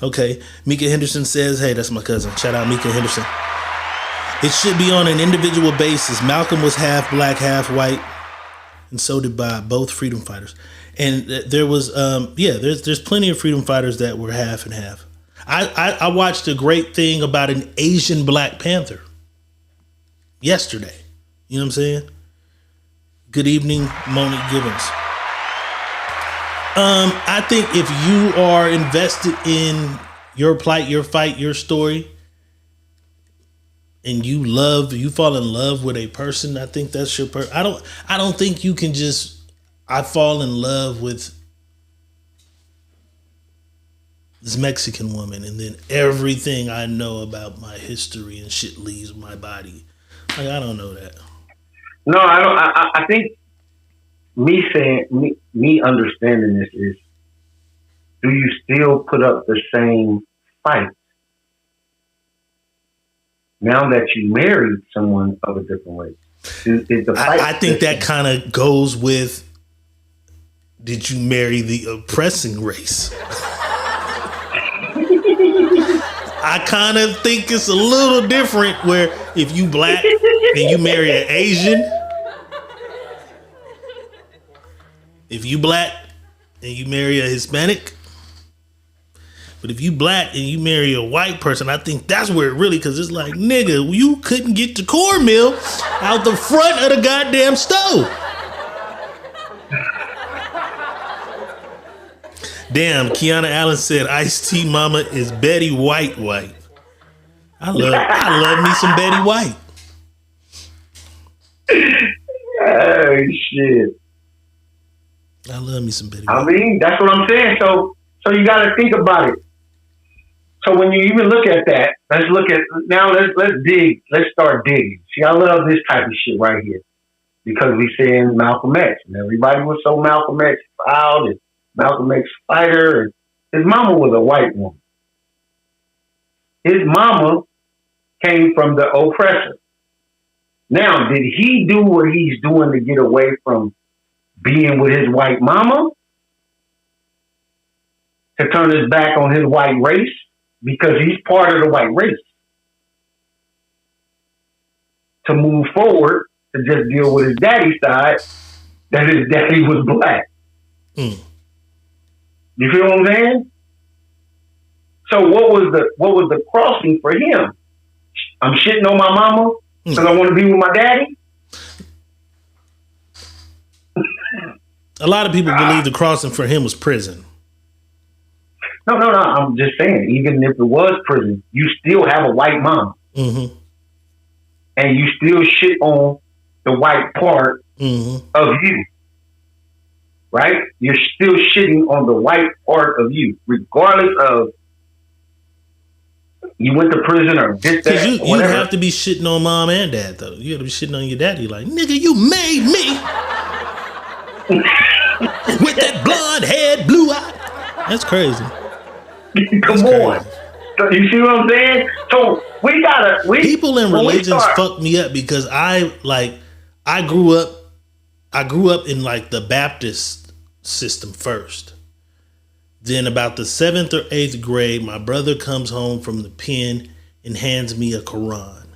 Okay, Mika Henderson says, hey, that's my cousin. Shout out Mika Henderson. It should be on an individual basis. Malcolm was half black, half white, and so did both freedom fighters. And there was, there's plenty of freedom fighters that were half and half. I watched a great thing about an Asian Black Panther yesterday. You know what I'm saying? Good evening, Monique Gibbons. I think if you are invested in your plight, your fight, your story, and you fall in love with a person, I think that's your person. I don't think you can I fall in love with this Mexican woman, and then everything I know about my history and shit leaves my body. Like, I don't know that. No, I don't. I think me understanding this is, do you still put up the same fight now that you married someone of a different race? Is the fight I think that kind of goes with, did you marry the oppressing race? I kind of think it's a little different where if you black and you marry an Asian, if you black and you marry a Hispanic, but if you black and you marry a white person, I think that's where it really, because it's like, nigga, you couldn't get the cornmeal out the front of the goddamn stove. Damn, Kiana Allen said Ice-T mama is Betty White. I love me some Betty White. Oh shit. I love me some Betty White. I mean, that's what I'm saying. So you got to think about it. So when you even look at that, let's dig. Let's start digging. See, I love this type of shit right here because we saying Malcolm X, and everybody was so Malcolm X proud and Malcolm X fighter, and his mama was a white woman. His mama came from the oppressor. Now, did he do what he's doing to get away from being with his white mama? To turn his back on his white race? Because he's part of the white race. To move forward, to just deal with his daddy's side, that his daddy was black. You feel what I'm saying? So what was the crossing for him? I'm shitting on my mama because I want to be with my daddy? A lot of people believe the crossing for him was prison. No. I'm just saying, even if it was prison, you still have a white mom. Mm-hmm. And you still shit on the white part of you. Right? You're still shitting on the white part of you, regardless of you went to prison or this, that, you have to be shitting on mom and dad, though. You got to be shitting on your daddy. Like, nigga, you made me with that blonde head, blue eye. That's crazy. Come on. So you see what I'm saying? So people in religions fuck me up because I grew up in like the Baptist system first. Then about the 7th or 8th grade, my brother comes home from the pen and hands me a Quran.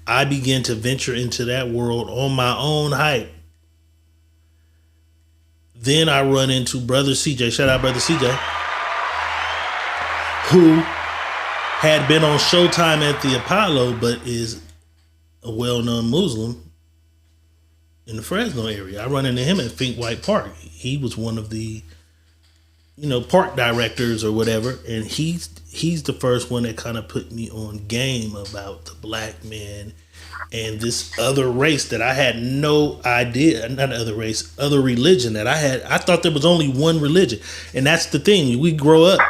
I begin to venture into that world on my own hype. Then I run into Brother CJ, shout out Brother CJ, who had been on Showtime at the Apollo, but is a well-known Muslim in the Fresno area. I run into him at Fink White Park. He was one of the, park directors or whatever, and he's the first one that kind of put me on game about the black man and this other race that I had no idea, not other race, other religion that I thought there was only one religion. And that's the thing. We grow up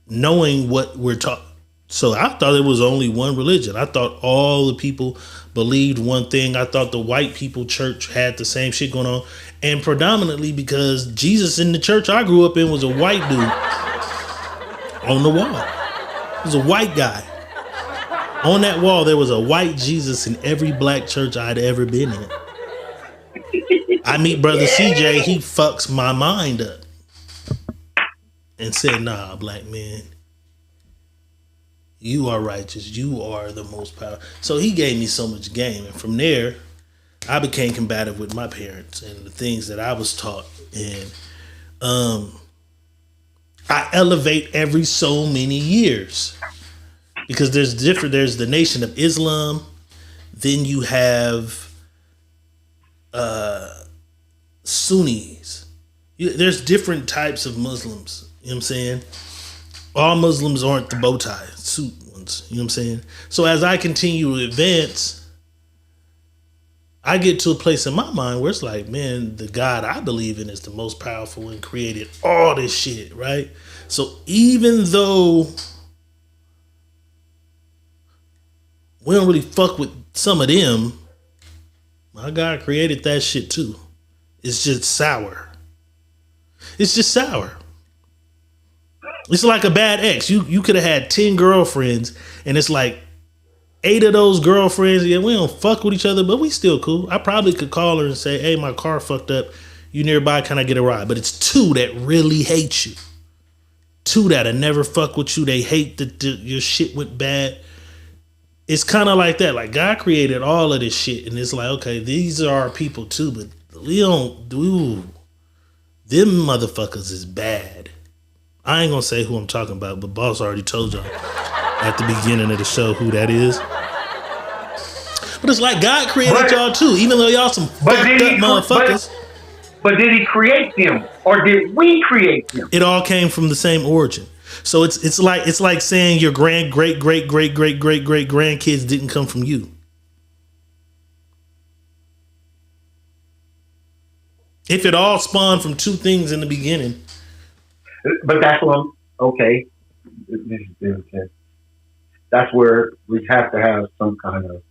knowing what we're taught. So I thought it was only one religion. I thought all the people believed one thing. I thought the white people church had the same shit going on. And predominantly because Jesus in the church I grew up in was a white dude on the wall. He was a white guy. On that wall, there was a white Jesus in every black church I'd ever been in. I meet Brother CJ, he fucks my mind up. And said, nah, black man, you are righteous. You are the most powerful. So he gave me so much game. And from there, I became combative with my parents and the things that I was taught. And I elevate every so many years. Because there's the Nation of Islam, then you have Sunnis. There's different types of Muslims, you know what I'm saying? All Muslims aren't the bow tie suit ones, you know what I'm saying? So as I continue to advance, I get to a place in my mind where it's like, man, the God I believe in is the most powerful and created all this shit, right? So even though we don't really fuck with some of them, my God created that shit too. It's just sour. It's just sour. It's like a bad ex. You could have had 10 girlfriends, and it's like 8 of those girlfriends, yeah, we don't fuck with each other, but we still cool. I probably could call her and say, hey, my car fucked up. You nearby, can I get a ride? But it's 2 that really hate you. 2 that'll never fuck with you. They hate that your shit went bad. It's kind of like that. Like, God created all of this shit, and it's like, okay, these are our people too, but we don't do. Them motherfuckers is bad. I ain't gonna say who I'm talking about, but Boss already told y'all at the beginning of the show who that is. But it's like God created y'all too, even though y'all some fucked up motherfuckers. But did he create them, or did we create them? It all came from the same origin. So it's like saying your great grandkids didn't come from you. If it all spawned from 2 things in the beginning. But that's what okay. That's where we have to have some kind of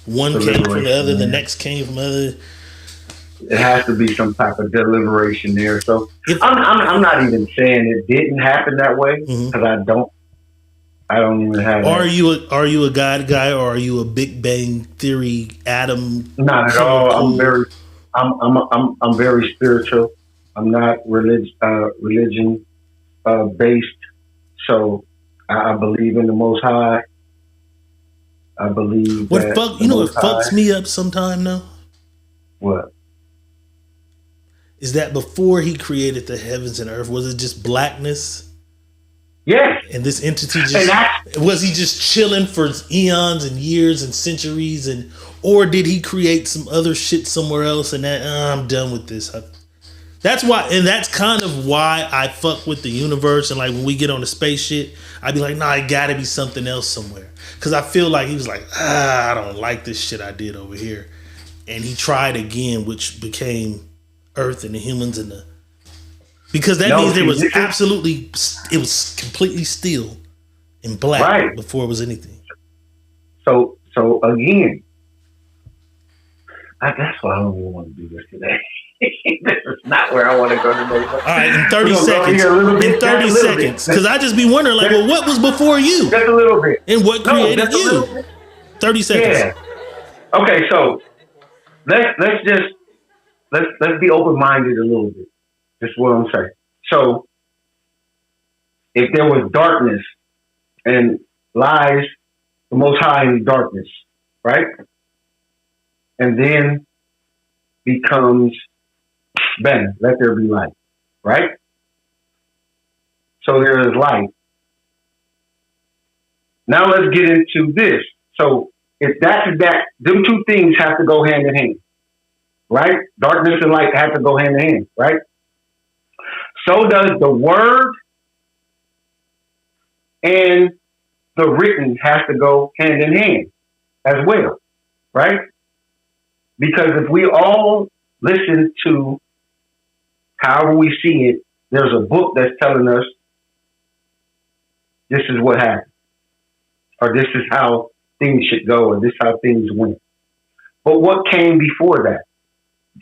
one came from the other, the next came from the other. It has to be some type of deliberation there. So I'm not even saying it didn't happen that way because I don't even have. Are you a God guy or are you a Big Bang Theory atom? Not at all. I'm very spiritual. I'm not religion based. So I believe in the Most High. I believe what fucks me up sometime though? What? Is that before he created the heavens and earth, was it just blackness? Yeah. And this entity was he just chilling for eons and years and centuries, or did he create some other shit somewhere else and that I'm done with this? That's why, and that's kind of why I fuck with the universe. And like when we get on the space shit, I'd be like, nah, it gotta be something else somewhere. Cause I feel like he was like, I don't like this shit I did over here. And he tried again, which became Earth and the humans and because that means there was it was completely still and black before it was anything. So again, that's why I don't even want to do this today. This is not where I want to go today. All right, in 30 seconds. In 30 seconds. Because I just be wondering, like, well, what was before you? Just a little bit. And what created you? 30 seconds. Yeah. Okay, so let's be open-minded a little bit. This is what I'm saying. So, if there was darkness and lies the Most High in darkness, right? And then becomes, bang, let there be light, right? So there is light. Now let's get into this. So if that's that, them two things have to go hand in hand, right? Darkness and light have to go hand in hand, right? So does the word and the written has to go hand in hand as well, right? Because if we all listen to however we see it, there's a book that's telling us this is what happened, or this is how things should go, or this is how things went. But what came before that?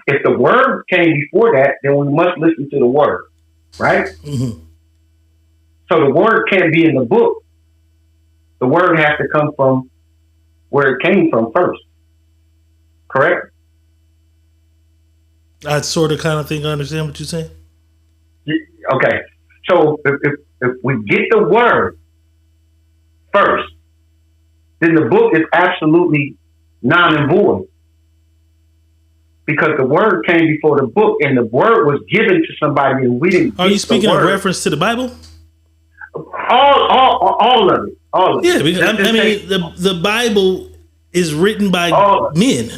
If the word came before that, then we must listen to the word, right? Mm-hmm. So the word can't be in the book. The word has to come from where it came from first. Correct? I sort of kind of think I understand what you're saying. Okay. So if we get the word first, then the book is absolutely non and void. Because the word came before the book, and the word was given to somebody, and we didn't. Are you speaking of reference to the Bible? All of it. All of it. Yeah, because I mean, the Bible is written by men.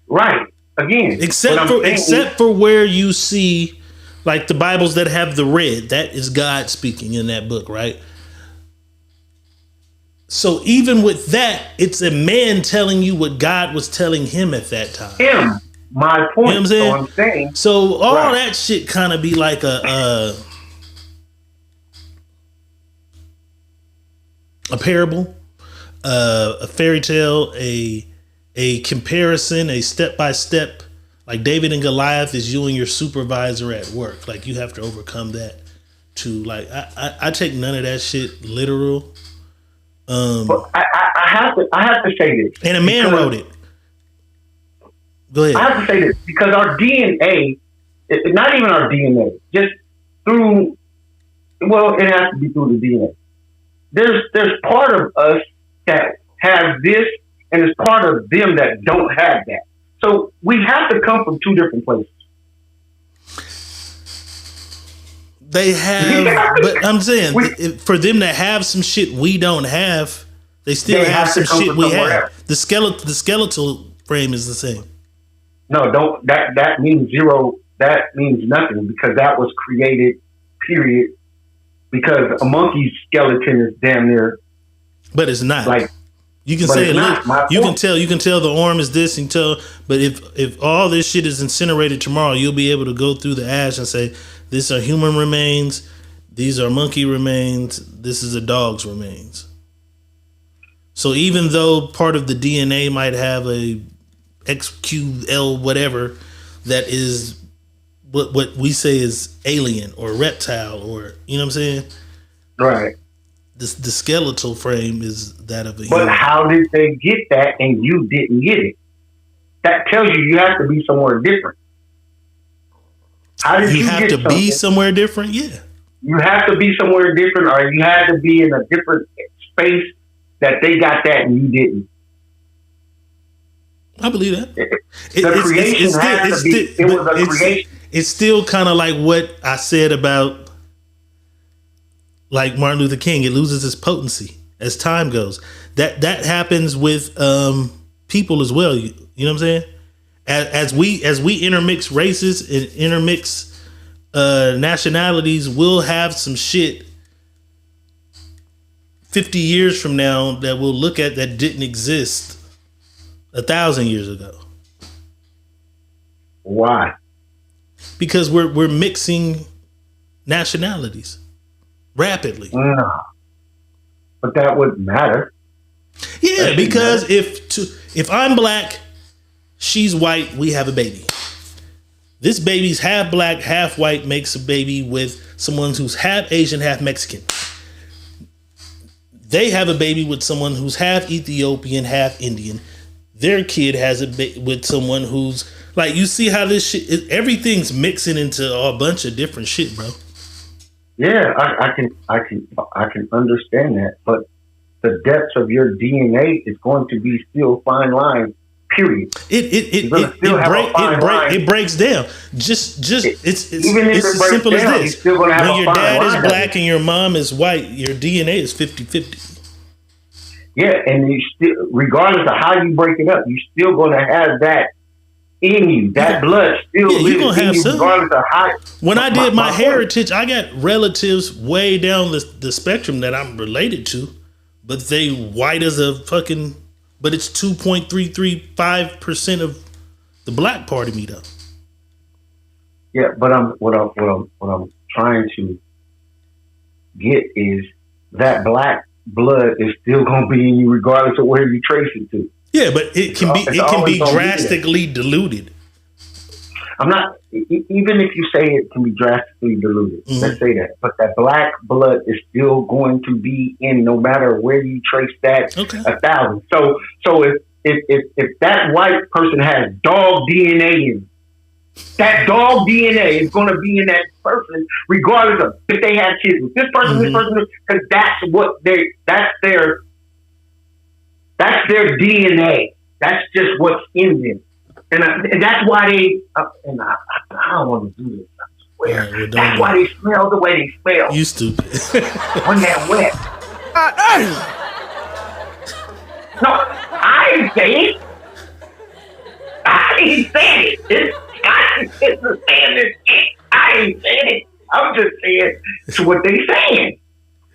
Right. Again. Except for where you see, like the Bibles that have the red, that is God speaking in that book, right? So even with that, it's a man telling you what God was telling him at that time. My point. You know what I'm saying? So all that shit kind of be like a parable, a fairy tale, a comparison, a step by step. Like David and Goliath is you and your supervisor at work. Like you have to overcome that. To like, I take none of that shit literal. But I have to say this. And a man wrote it. Go ahead. I have to say this because our DNA, not even our DNA, just through, well, it has to be through the DNA. There's part of us that has this, and there's part of them that don't have that. So we have to come from two different places. They have, but I'm saying for them to have some shit we don't have, they still have some shit we have. Else. The skeletal frame is the same. No, don't. That means zero. That means nothing because that was created. Period. Because a monkey's skeleton is damn near. But it's not. Like you can say it. Look, you can tell the arm is this and tell. But if all this shit is incinerated tomorrow, you'll be able to go through the ash and say, these are human remains. These are monkey remains. This is a dog's remains. So even though part of the DNA might have a XQL whatever that is what we say is alien or reptile or you know what I'm saying? Right. The skeletal frame is that of a But human. how did they get that and you didn't get it? That tells you have to be somewhere different. How did you have to be somewhere different? Yeah. You have to be somewhere different, or you had to be in a different space that they got that and you didn't. I believe that. It's still kind of like what I said about like Martin Luther King. It loses its potency as time goes. That happens with people as well. You know what I'm saying? As we intermix races and intermix nationalities, we'll have some shit 50 years from now that we'll look at that didn't exist 1,000 years ago. Why? Because we're mixing nationalities rapidly. No. But that wouldn't matter. Yeah, because if I'm black, she's white, we have a baby. This baby's half black, half white, makes a baby with someone who's half Asian, half Mexican. They have a baby with someone who's half Ethiopian, half Indian. Their kid has a baby with someone who's Like, you see how this shit, everything's mixing into a bunch of different shit, bro. Yeah, I can understand that, but the depths of your DNA is going to be still fine line. Period. It breaks down. It's even if as simple down, as this. When your dad is black and your mom is white, your DNA is 50-50. Yeah, and you still, regardless of how you break it up, you're still going to have that in you. That blood still lives in you, regardless of how. When I did my heritage, I got relatives way down the spectrum that I'm related to, but they white as a fucking. But it's 2.335% of the black part of me, though. Yeah, but what I'm trying to get is that black blood is still going to be in you regardless of where you trace it to. Yeah, but it can be drastically diluted. I'm not, even if you say it can be drastically diluted, let's say that, but that black blood is still going to be in no matter where you trace that 1,000. So if that white person has dog DNA in, that dog DNA is going to be in that person, regardless of if they have kids with this person, because that's their DNA. That's just what's in them. And that's why they, I don't want to do this, I swear. Right, that's why they smell the way they smell. You stupid. When they're wet. No, I ain't saying it. I ain't saying it. It's the standard shit. I ain't saying it. I'm just saying to what they saying.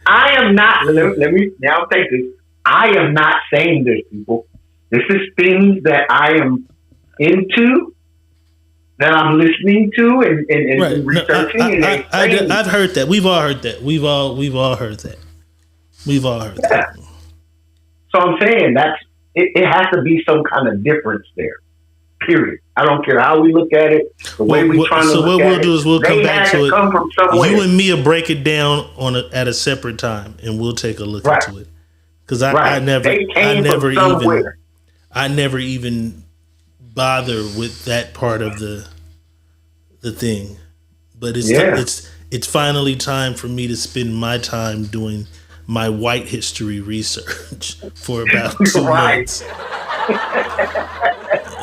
I am not, let me now take this. I am not saying this, people. This is things that I am into, that I'm listening to and researching. I've heard that. We've all heard that. We've all heard that. We've all heard that. So I'm saying it has to be some kind of difference there. Period. I don't care how we look at it. The way we trying to look at it. So what we'll do is we'll come back to it. You and me will break it down at a separate time, and we'll take a look into it. Because I never even bother with that part of the thing, but it's finally time for me to spend my time doing my white history research for about 2 months.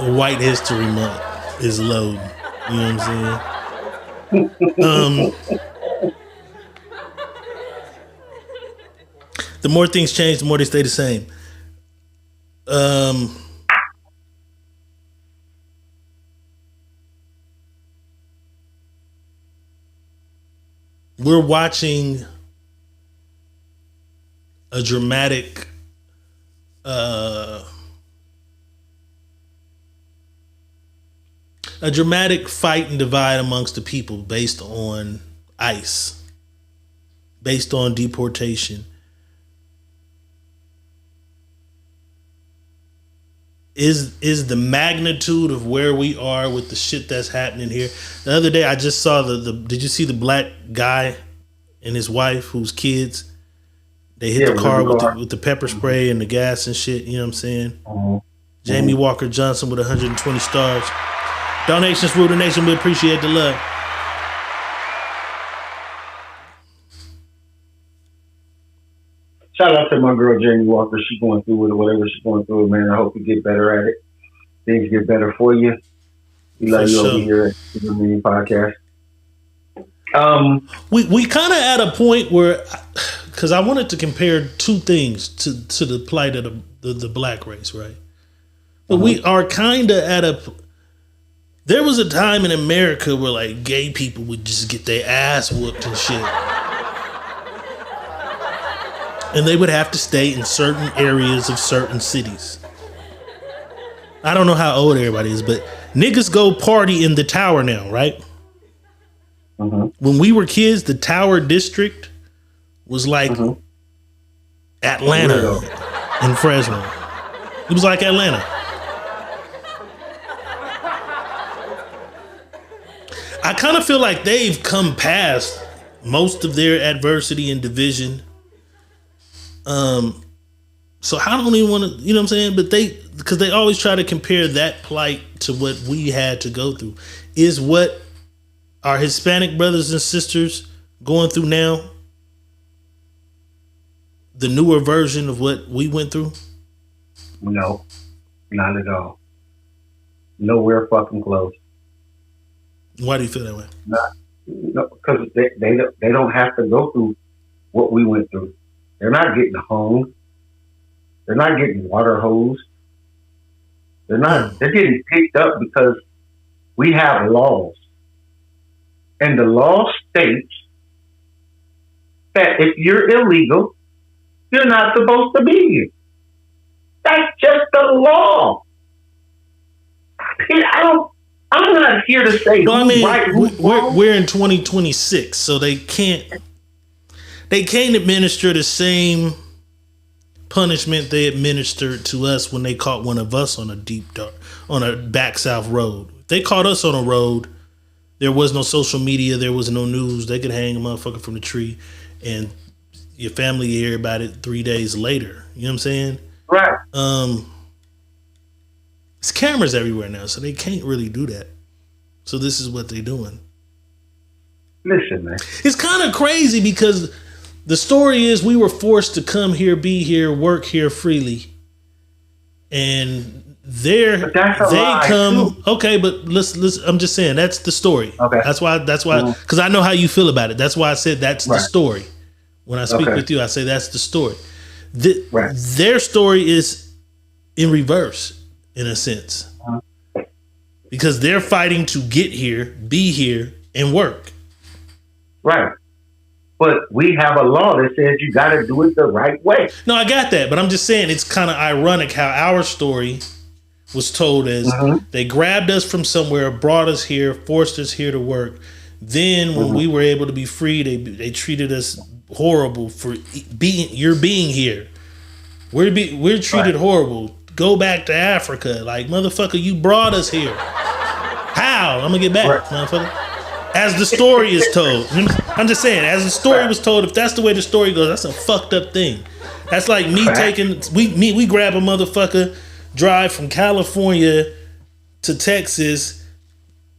White History Month is loading. You know what I'm saying? The more things change, the more they stay the same. We're watching a dramatic fight and divide amongst the people based on ICE, based on deportation. Is the magnitude of where we are with the shit that's happening here. The other day I just saw did you see the black guy and his wife whose kids, they hit the car with the pepper spray and the gas and shit, you know what I'm saying? Jamie Walker Johnson with 120 stars. Donations rule the nation, we appreciate the love. Shout out to my girl Jamie Walker. She's going through it or whatever she's going through, man. I hope you get better at it. Things get better for you. We love you over here at the Mini Podcast. We kind of at a point where, because I wanted to compare two things to the plight of the black race, right? But we are kind of at a. There was a time in America where like gay people would just get their ass whooped and shit. And they would have to stay in certain areas of certain cities. I don't know how old everybody is, but niggas go party in the Tower now, right? When we were kids, the Tower District was like Atlanta and Fresno. It was like Atlanta. I kind of feel like they've come past most of their adversity and division. So I don't even want to, you know what I'm saying? But because they always try to compare that plight to what we had to go through. Is what our Hispanic brothers and sisters going through now the newer version of what we went through? No, not at all. Nowhere fucking close. Why do you feel that way? No, because they don't have to go through what we went through. They're not getting hung. They're not getting water hosed. They're getting picked up because we have laws. And the law states that if you're illegal, you're not supposed to be here. That's just the law. I'm not here to say who's right, who's wrong. We're in 2026, so they can't administer the same punishment they administered to us when they caught one of us on a back south road. If they caught us on a road, there was no social media, there was no news. They could hang a motherfucker from the tree and your family hear about it 3 days later. You know what I'm saying? Right. There's cameras everywhere now, so they can't really do that. So this is what they're doing. Listen, man. It's kind of crazy because the story is we were forced to come here, be here, work here freely. And they come too. Okay, but listen, I'm just saying that's the story. Okay. That's why because I know how you feel about it. That's why I said that's the story. When I speak with you, I say that's the story. Their story is in reverse, in a sense. Because they're fighting to get here, be here, and work. Right. But we have a law that says you got to do it the right way. No, I got that. But I'm just saying it's kind of ironic how our story was told as they grabbed us from somewhere, brought us here, forced us here to work. Then when we were able to be free, they treated us horrible for being here. We're treated horrible. Go back to Africa. Like, motherfucker, you brought us here. How? I'm gonna get back, motherfucker. As the story is told. I'm just saying, as the story was told, if that's the way the story goes, that's a fucked up thing. That's like me we grab a motherfucker, drive from California to Texas.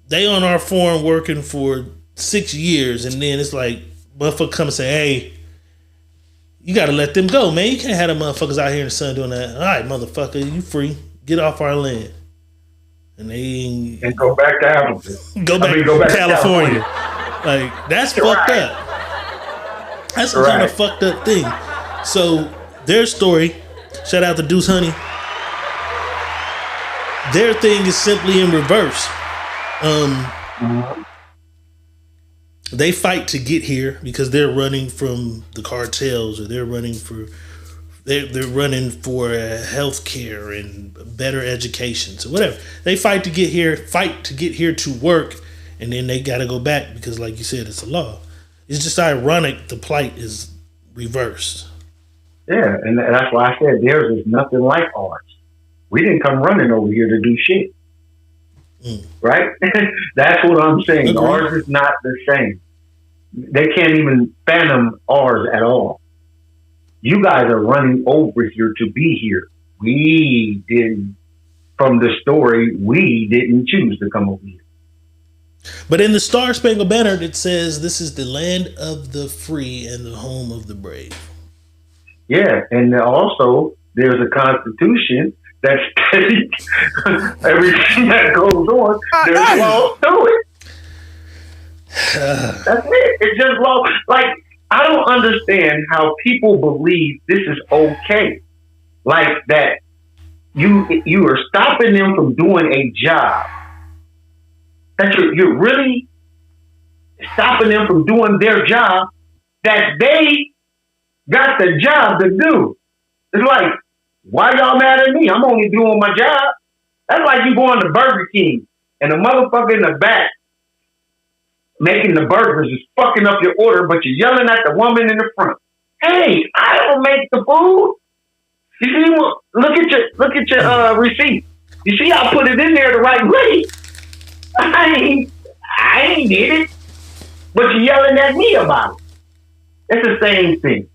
They on our farm working for 6 years, and then it's like, motherfucker come and say, hey, you gotta let them go, man. You can't have them motherfuckers out here in the sun doing that. All right, motherfucker, you free. Get off our land. And go back to Africa. Go back to California. Like, that's fucked up. That's a kind of fucked up thing. So their story, shout out to Deuce Honey. Their thing is simply in reverse. They fight to get here because they're running from the cartels, or they're running for health care and better education. So whatever. They fight to get here to work, and then they gotta go back because, like you said, it's a law. It's just ironic the plight is reversed. Yeah, and that's why I said theirs is nothing like ours. We didn't come running over here to do shit. Right? That's what I'm saying. Okay. Ours is not the same. They can't even fathom ours at all. You guys are running over here to be here. We didn't, from the story, we didn't choose to come over here. But in the Star Spangled Banner, it says this is the land of the free and the home of the brave. Yeah, and also there's a constitution that states everything that goes on. There's laws to it. That's it. It's just law. Like, I don't understand how people believe this is okay. Like that you are stopping them from doing a job. That you're really stopping them from doing their job that they got the job to do. It's like, why y'all mad at me? I'm only doing my job. That's like you going to Burger King and the motherfucker in the back making the burgers is fucking up your order, but you're yelling at the woman in the front. Hey, I don't make the food. You see, look at your receipt. You see, I put it in there the right way. I ain't did it, but you're yelling at me about it. It's the same thing.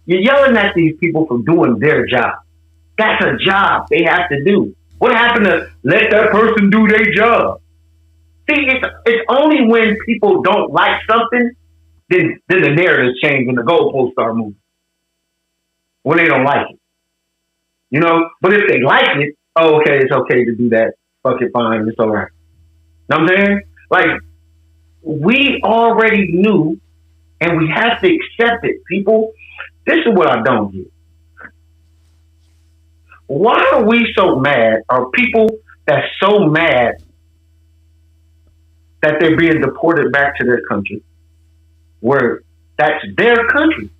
You're yelling at these people for doing their job. That's a job they have to do. What happened to let that person do their job? See, it's only when people don't like something, then the narratives change and the goalposts start moving. When they don't like it. You know? But if they like it, oh, okay, it's okay to do that. Fuck it, fine, it's all right. Know what I'm saying? Like, we already knew, and we have to accept it, people. This is what I don't get. Why are we so mad? Are people that's so mad that they're being deported back to their country, where that's their country?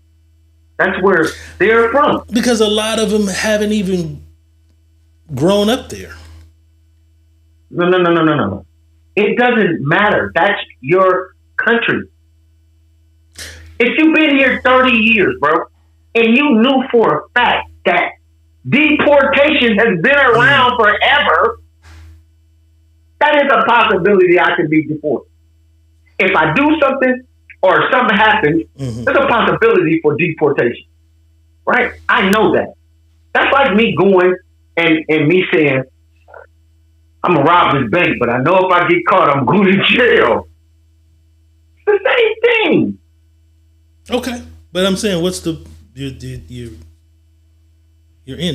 That's where they're from. Because a lot of them haven't even grown up there. No. It doesn't matter. That's your country. If you've been here 30 years, bro, and you knew for a fact that deportation has been around forever, that is a possibility I could be deported. If I do something or something happens, there's a possibility for deportation. Right? I know that. That's like me going and me saying, I'm going to rob this bank, but I know if I get caught, I'm going to jail. It's the same thing. Okay. But I'm saying, what's your end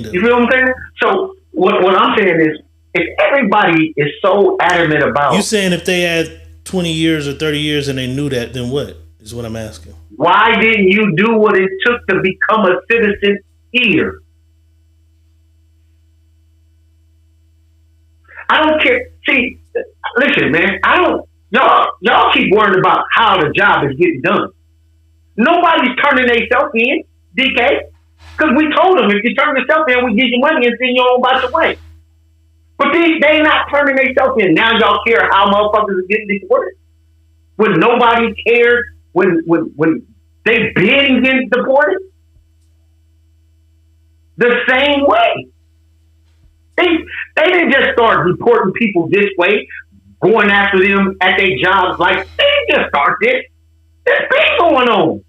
of it? You feel what I'm saying? So what I'm saying is, if everybody is so adamant about... You saying if they had 20 years or 30 years and they knew that, then what is what I'm asking? Why didn't you do what it took to become a citizen here? I don't care. See, listen, man. Y'all keep worrying about how the job is getting done. Nobody's turning themselves in, DK. Because we told them, if you turn yourself in, we give you money and send you on about your way. But they not turning themselves in. Now y'all care how motherfuckers are getting deported? When nobody cared when they been getting deported? The same way. They didn't just start deporting people this way, going after them at their jobs like they didn't just start this. There's been going on.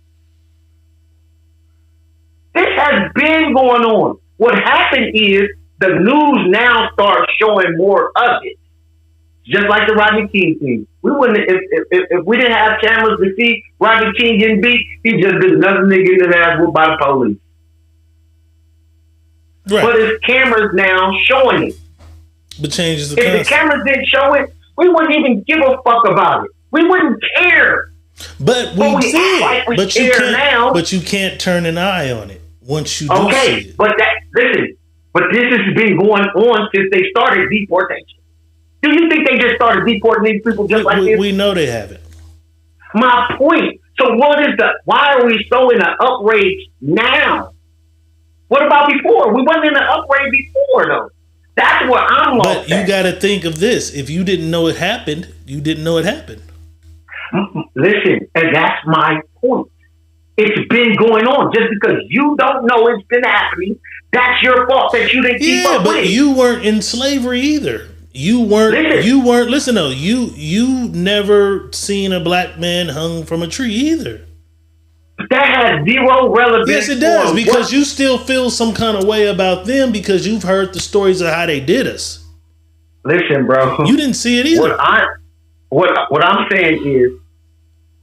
This has been going on. What happened is the news now starts showing more of it. Just like the Rodney King thing. We wouldn't if we didn't have cameras to see Rodney King getting beat, he just did another nigga getting his ass whooped by the police. Right. But it's cameras now showing it. But changes the If the cameras didn't show it, we wouldn't even give a fuck about it. We wouldn't care. But we did. Like we but care now. But you can't turn an eye on it once you do see it. But listen. But this has been going on since they started deportation. Do you think they just started deporting these people just like this? We know they haven't. My point. So why are we so in an outrage now? What about before? We wasn't in an outrage before, though. That's what I'm lost But you got to think of this. If you didn't know it happened, you didn't know it happened. Listen, and that's my point. It's been going on. Just because you don't know it's been happening, that's your fault that you didn't keep up with it. Yeah, but you weren't in slavery either. You weren't. Listen though. You never seen a black man hung from a tree either. That has zero relevance. Yes, it does, because you still feel some kind of way about them because you've heard the stories of how they did us. Listen, bro. You didn't see it either. What I'm saying is,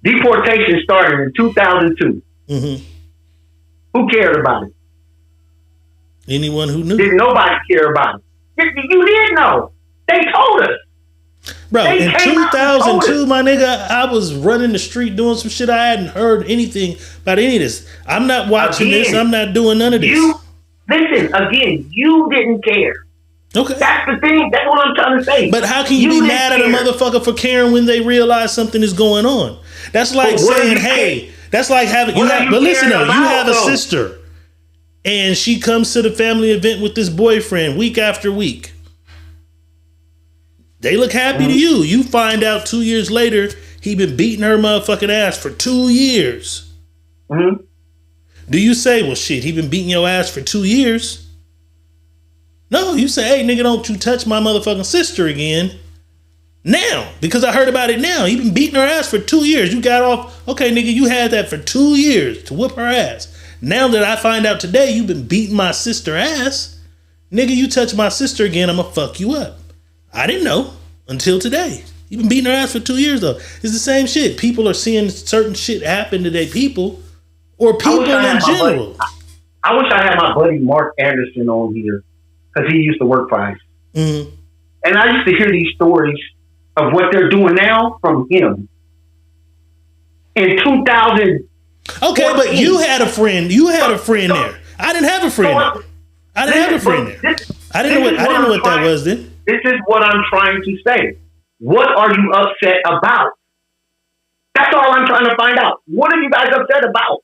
deportation started in 2002. Mm-hmm. Who cared about it? Anyone who knew. Didn't nobody care about it? You did know. They told us. Bro, in 2002, my nigga, I was running the street doing some shit. I hadn't heard anything about any of this. I'm not watching this. I'm not doing none of this. Listen, again, you didn't care. Okay. That's the thing. That's what I'm trying to say. But how can you be mad at a motherfucker for caring when they realize something is going on? That's like saying, hey, that's like having, but listen though, you have a sister and she comes to the family event with this boyfriend week after week. They look happy to you. You find out 2 years later, he been beating her motherfucking ass for 2 years. Mm-hmm. Do you say, well, shit, he been beating your ass for 2 years? No, you say, hey, nigga, don't you touch my motherfucking sister again. Now, because I heard about it now. He been beating her ass for 2 years. You got off, okay, nigga, you had that for 2 years to whoop her ass. Now that I find out today you've been beating my sister ass, nigga, you touch my sister again, I'm gonna fuck you up. I didn't know until today. You've been beating her ass for 2 years though. It's the same shit. People are seeing certain shit happen to their people or people in general. I wish I had my buddy Mark Anderson on here because he used to work for ICE. Mm-hmm. And I used to hear these stories of what they're doing now from him. In 2000. Okay, but you had a friend. You had a friend there. I didn't have a friend there. I didn't have a friend there. I didn't know what that was then. This is what I'm trying to say. What are you upset about? That's all I'm trying to find out. What are you guys upset about?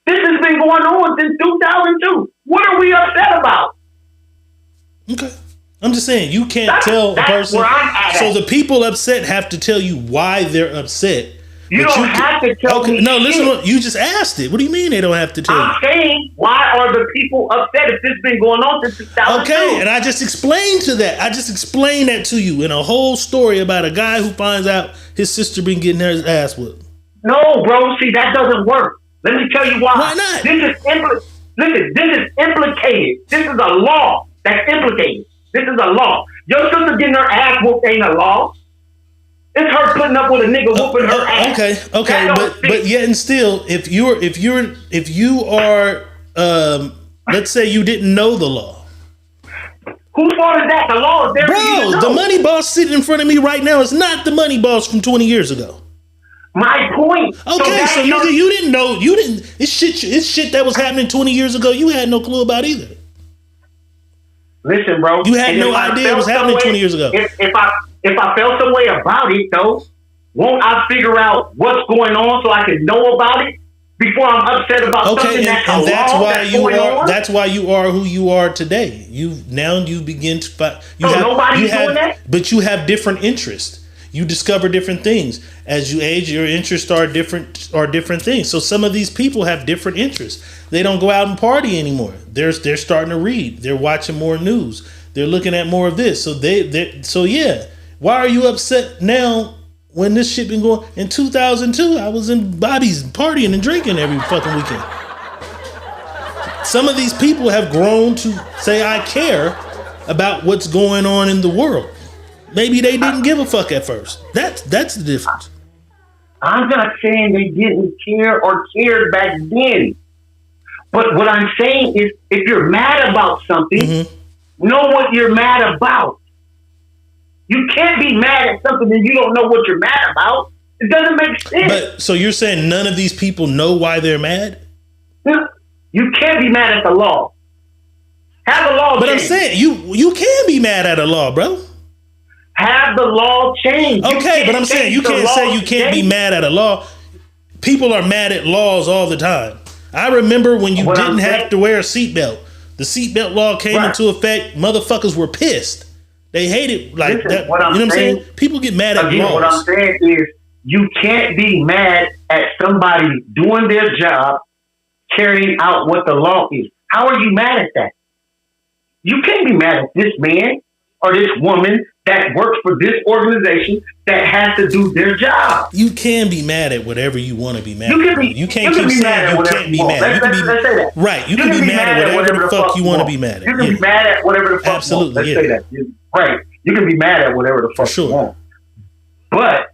This has been going on since 2002. What are we upset about? Okay. I'm just saying, you can't tell a person. Where I'm at. So the people upset have to tell you why they're upset. You don't have to tell me. No, listen, you just asked it. What do you mean they don't have to tell you? I'm saying, why are the people upset if this has been going on since 2002? Okay, and I just explained that. I just explained that to you in a whole story about a guy who finds out his sister been getting her ass whipped. No, bro. See, that doesn't work. Let me tell you why. Why not? This is implicated. This is a law that's implicated. This is a law. Your sister getting her ass whooped ain't a law. It's her putting up with a nigga whooping her ass. Okay, but yet and still, if you are, let's say you didn't know the law. Whose fault is that? The law is there. Bro, the money boss sitting in front of me right now is not the money boss from 20 years ago. My point. Okay, so nigga, you didn't know. It's shit that was happening 20 years ago. You had no clue about either. Listen, bro. You had no idea it was happening 20 years ago. If I felt some way about it, though, won't I figure out what's going on so I can know about it before I'm upset about something that's and that's wrong, why that's you going are. on? That's why you are who you are today. You begin to find. Nobody's doing that. But you have different interests. You discover different things as you age. Your interests are different things. So some of these people have different interests. They don't go out and party anymore. They're starting to read. They're watching more news. They're looking at more of this. So yeah. Why are you upset now when this shit been going? In 2002, I was in Bobby's partying and drinking every fucking weekend. Some of these people have grown to say I care about what's going on in the world. Maybe they didn't give a fuck at first. That's the difference. I'm not saying they didn't care or cared back then. But what I'm saying is if you're mad about something, know what you're mad about. You can't be mad at something that you don't know what you're mad about. It doesn't make sense. But so you're saying none of these people know why they're mad? You can't be mad at the law. Have the law change. But I'm saying you can be mad at a law, bro. Have the law change. Okay, but I'm saying you can't say you can't be mad at a law. People are mad at laws all the time. I remember when you didn't have to wear a seatbelt. The seatbelt law came into effect. Motherfuckers were pissed. They hate it like that. You know what I'm saying? People get mad at laws. What I'm saying is you can't be mad at somebody doing their job, carrying out what the law is. How are you mad at that? You can't be mad at this man or this woman that works for this organization that has to do their job. You can be mad at whatever you want to be mad at. You can't keep saying you can't be mad. Let's say that. Right. You can be mad at whatever the fuck you want to be mad at. You can be mad at whatever the fuck you want. Let's say that. Right. You can be mad at whatever the fuck you want. But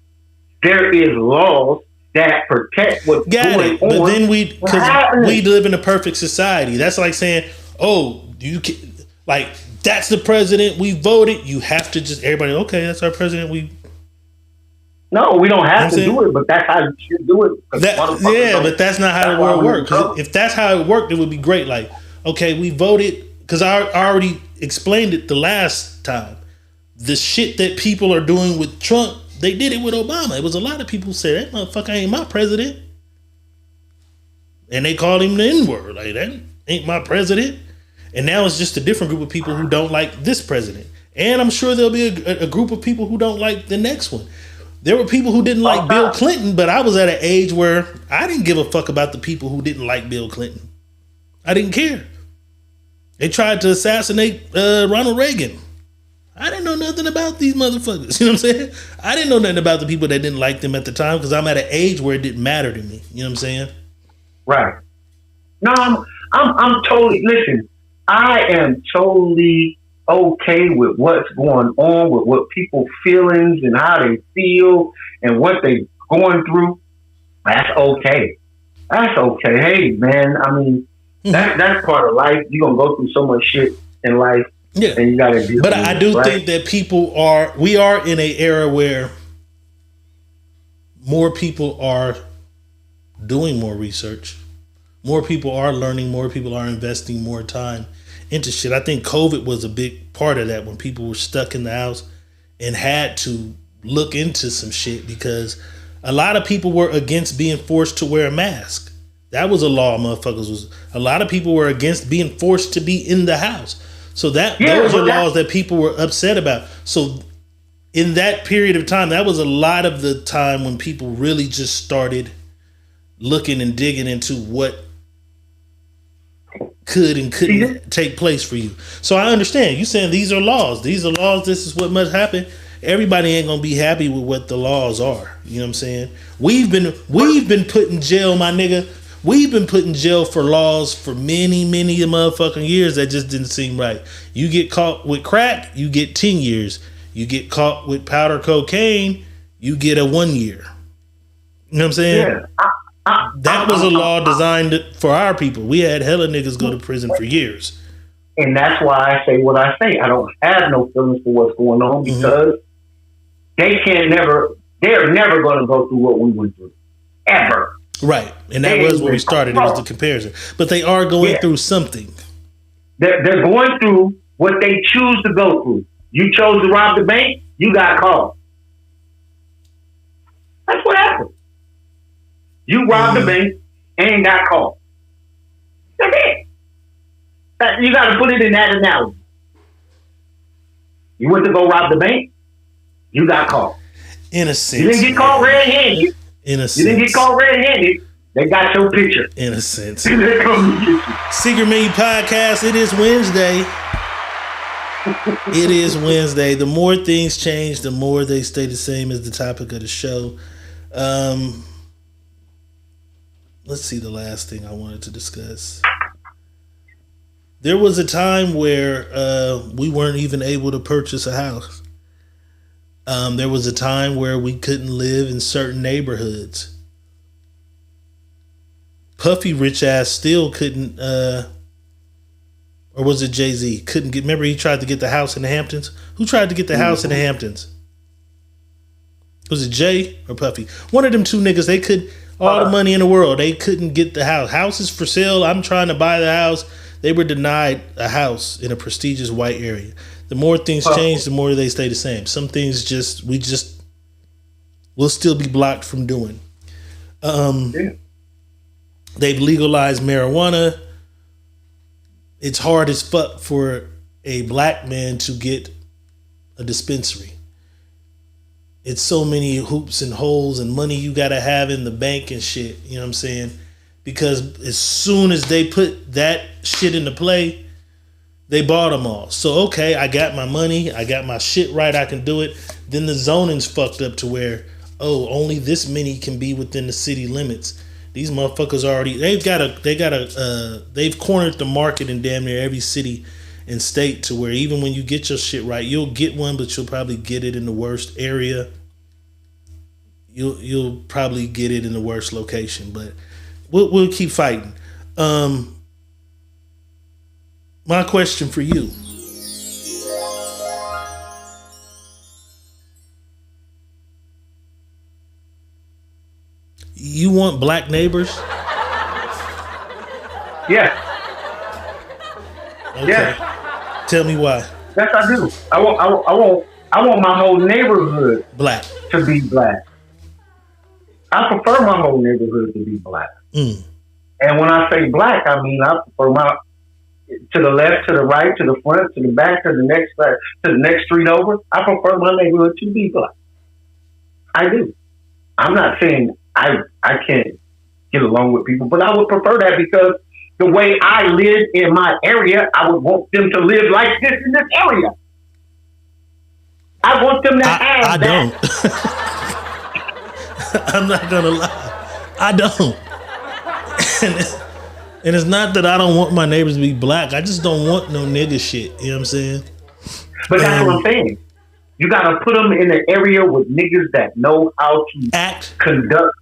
there is laws that protect what's going on. But then we live in a perfect society. That's like saying, oh, you can, like, that's the president we voted. You have to just, everybody, okay, that's our president. No, we don't have to do it, but that's how you should do it. But that's not how the world works. If that's how it worked, it would be great. Like, okay, we voted, because I already explained it the last time. The shit that people are doing with Trump, they did it with Obama. It was a lot of people who said, that motherfucker ain't my president. And they called him the N-word. Like, that ain't my president. And now it's just a different group of people who don't like this president. And I'm sure there'll be a group of people who don't like the next one. There were people who didn't like Bill Clinton, but I was at an age where I didn't give a fuck about the people who didn't like Bill Clinton. I didn't care. They tried to assassinate Ronald Reagan. I didn't know nothing about these motherfuckers. You know what I'm saying? I didn't know nothing about the people that didn't like them at the time because I'm at an age where it didn't matter to me. You know what I'm saying? Right. No, I'm totally, listen, I am totally okay with what's going on, with what people's feelings and how they feel and what they going through. That's okay. That's okay. Hey, man, I mean, that's part of life. You're going to go through so much shit in life. Yeah. And you got to deal But with I it, do right? think that we are in an era where more people are doing more research. More people are learning, more people are investing more time into shit. I think COVID was a big part of that when people were stuck in the house and had to look into some shit because a lot of people were against being forced to wear a mask. That was a law, motherfuckers. Was a lot of people were against being forced to be in the house. So those are laws that people were upset about. So in that period of time, that was a lot of the time when people really just started looking and digging into what could and couldn't take place for you. So I understand you saying these are laws. These are laws. This is what must happen. Everybody ain't gonna be happy with what the laws are. You know what I'm saying? We've been put in jail, my nigga. We've been put in jail for laws for many motherfucking years that just didn't seem right. You get caught with crack, you get 10 years. You get caught with powder cocaine, you get a 1 year. You know what I'm saying? Yeah. That was a law designed for our people. We had hella niggas go to prison for years. And that's why I say what I say. I don't have no feelings for what's going on because they're never going to go through what we went through. Ever. Right. And that was where we started. It was the comparison. But they are going through something. They're going through what they choose to go through. You chose to rob the bank, you got caught. That's what happened. You robbed the bank and got caught. That's it. You got to put it in that analogy. You went to go rob the bank, you got caught. In a sense. You didn't get caught red-handed. In a sense. You didn't get caught red-handed. They got your picture. In a sense. Secret Menu Podcast, it is Wednesday. It is Wednesday. The more things change, the more they stay the same as the topic of the show. Let's see the last thing I wanted to discuss. There was a time where we weren't even able to purchase a house. There was a time where we couldn't live in certain neighborhoods. Puffy rich ass still couldn't, or was it Jay-Z? Couldn't get, remember he tried to get the house in the Hamptons? Who tried to get the house in the Hamptons? Was it Jay or Puffy? One of them two niggas, they could, all the money in the world, they couldn't get the house. Houses for sale, I'm trying to buy the house. They were denied a house in a prestigious white area. The more things change, the more they stay the same. Some things we'll still be blocked from doing. They've legalized marijuana. It's hard as fuck for a black man to get a dispensary. It's so many hoops and holes and money you gotta have in the bank and shit. You know what I'm saying? Because as soon as they put that shit into play, they bought them all. So, okay, I got my money. I got my shit right. I can do it. Then the zoning's fucked up to where, only this many can be within the city limits. These motherfuckers already, they've cornered the market in damn near every city and state to where even when you get your shit right, you'll get one, but you'll probably get it in the worst area. You'll probably get it in the worst location, but we'll keep fighting. My question for you. You want black neighbors? Yeah. Okay. Yeah. Tell me why. Yes, I do. I want my whole neighborhood black to be black. I prefer my whole neighborhood to be black. And when I say black, I mean I prefer my to the left, to the right, to the front, to the back, to the next street over. I prefer my neighborhood to be black. I do. I'm not saying I can't get along with people, but I would prefer that because the way I live in my area, I would want them to live like this in this area. I want them to have I that. don't. I'm not gonna lie. I don't. And it's not that I don't want my neighbors to be black. I just don't want no nigga shit. You know what I'm saying? But that's what I'm saying. You gotta put them in an area with niggas that know how to conduct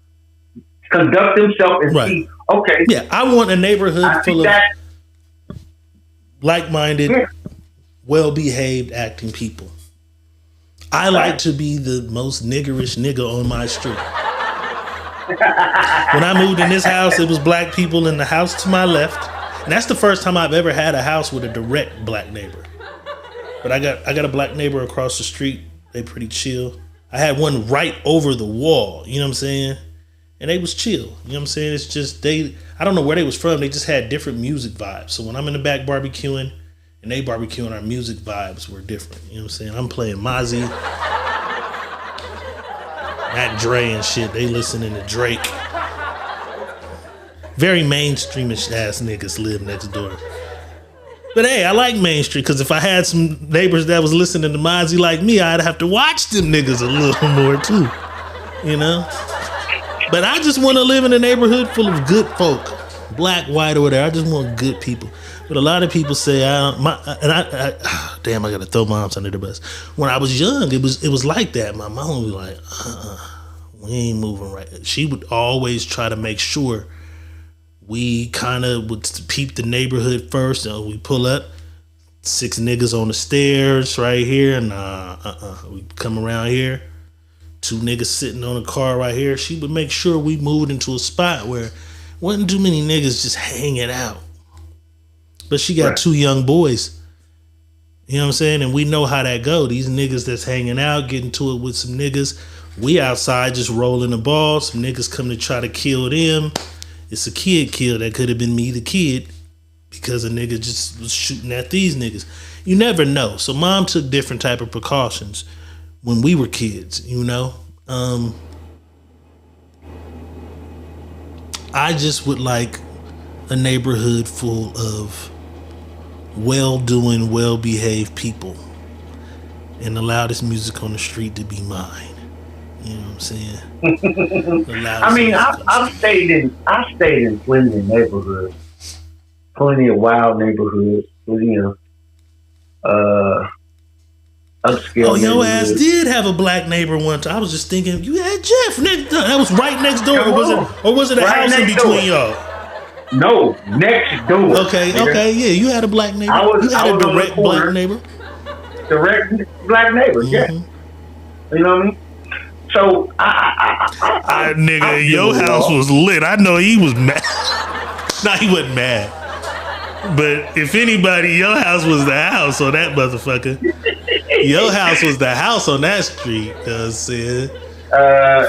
themselves and see. Okay. Yeah, I want a neighborhood full of like-minded, well-behaved, acting people. I like to be the most niggerish nigga on my street. When I moved in this house, it was black people in the house to my left. And that's the first time I've ever had a house with a direct black neighbor. But I got a black neighbor across the street. They pretty chill. I had one right over the wall, you know what I'm saying? And they was chill, you know what I'm saying? It's just I don't know where they was from. They just had different music vibes. So when I'm in the back barbecuing and they barbecuing, our music vibes were different. You know what I'm saying? I'm playing Mozzie, Mac Dre and shit. They listening to Drake. Very mainstreamish ass niggas live next door. But hey, I like Main Street because if I had some neighbors that was listening to Mozzie like me, I'd have to watch them niggas a little more too. You know? But I just want to live in a neighborhood full of good folk. Black, white, or whatever. I just want good people. But a lot of people say, damn, I gotta throw moms under the bus. When I was young, it was like that. My mom would be like, we ain't moving right. She would always try to make sure we kind of would peep the neighborhood first. And we pull up, 6 niggas on the stairs right here. We come around here, 2 niggas sitting on a car right here. She would make sure we moved into a spot where wasn't too many niggas just hanging out. But she got 2 young boys. You know what I'm saying? And we know how that go. These niggas that's hanging out, getting to it with some niggas. We outside just rolling the ball. Some niggas come to try to kill them. It's a kid kill. That could have been me, the kid, because a nigga just was shooting at these niggas. You never know. So mom took different type of precautions when we were kids, you know? I just would like a neighborhood full of well-doing, well-behaved people and allow this music on the street to be mine. You know what I'm saying? I mean, I've stayed in plenty of neighborhoods, plenty of wild neighborhoods, you know, upscale. Oh, your ass neighborhoods. did have a black neighbor one time. I was just thinking, you had Jeff next door. That was right next door, or was it a Right house in next between door. y'all? No, next door. Okay, yeah, you had a black neighbor. You had a direct black neighbor. Direct black neighbor, yeah. You know what I mean? So, nigga, your house was lit. I know he was mad. No, he wasn't mad. But if anybody, your house was the house on that motherfucker. Your house was the house on that street. You know what I'm saying?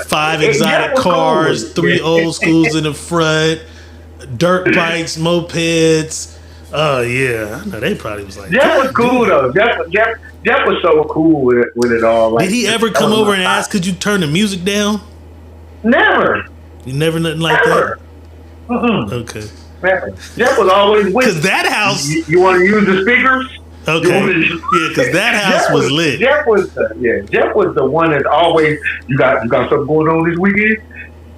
5 exotic cars, 3 old schools in the front, dirt bikes, mopeds. Oh yeah, I know they probably was like. Jeff was cool though. Jeff was so cool with it all. Like, did he ever come over and ask, could you turn the music down? Never. You never nothing like Never. that? Mm-mm. Okay. Never. Jeff was always with. Because that house. You want to use the speakers? Okay. Yeah, because that house was lit. Jeff was the one that always, you got something going on this weekend?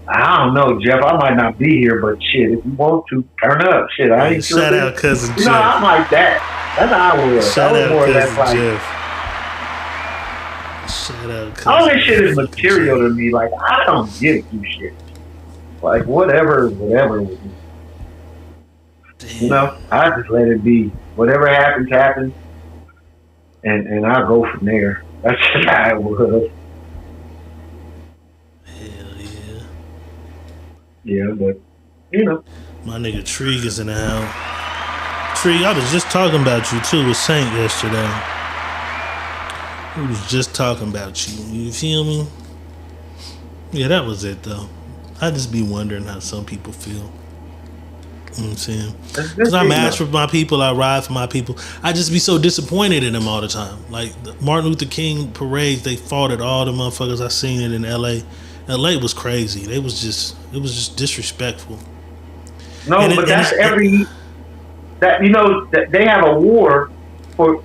I don't know, Jeff. I might not be here, but shit, if you want to, turn up. Shit, I ain't Shout out cousin Jeff. No, I'm like that. That's how I was. Shout out more cousin like, Jeff. Shout out cousin all this shit is Jeff. material to me. Like, I don't give you shit. Like, whatever. Damn. You know, I just let it be. Whatever happens. And I'll go from there. That's just how it was. Hell yeah. Yeah, but, you know. My nigga Trig is in the house. Trig, I was just talking about you too with Saint yesterday. We was just talking about you. You feel me? Yeah, that was it though. I just be wondering how some people feel. You know what I'm saying? Because I march for my people, I ride for my people. I just be so disappointed in them all the time. Like the Martin Luther King parades, they fought at all the motherfuckers. I seen it in LA. LA was crazy. It was just disrespectful. No, but that's every that, you know, that they have a war for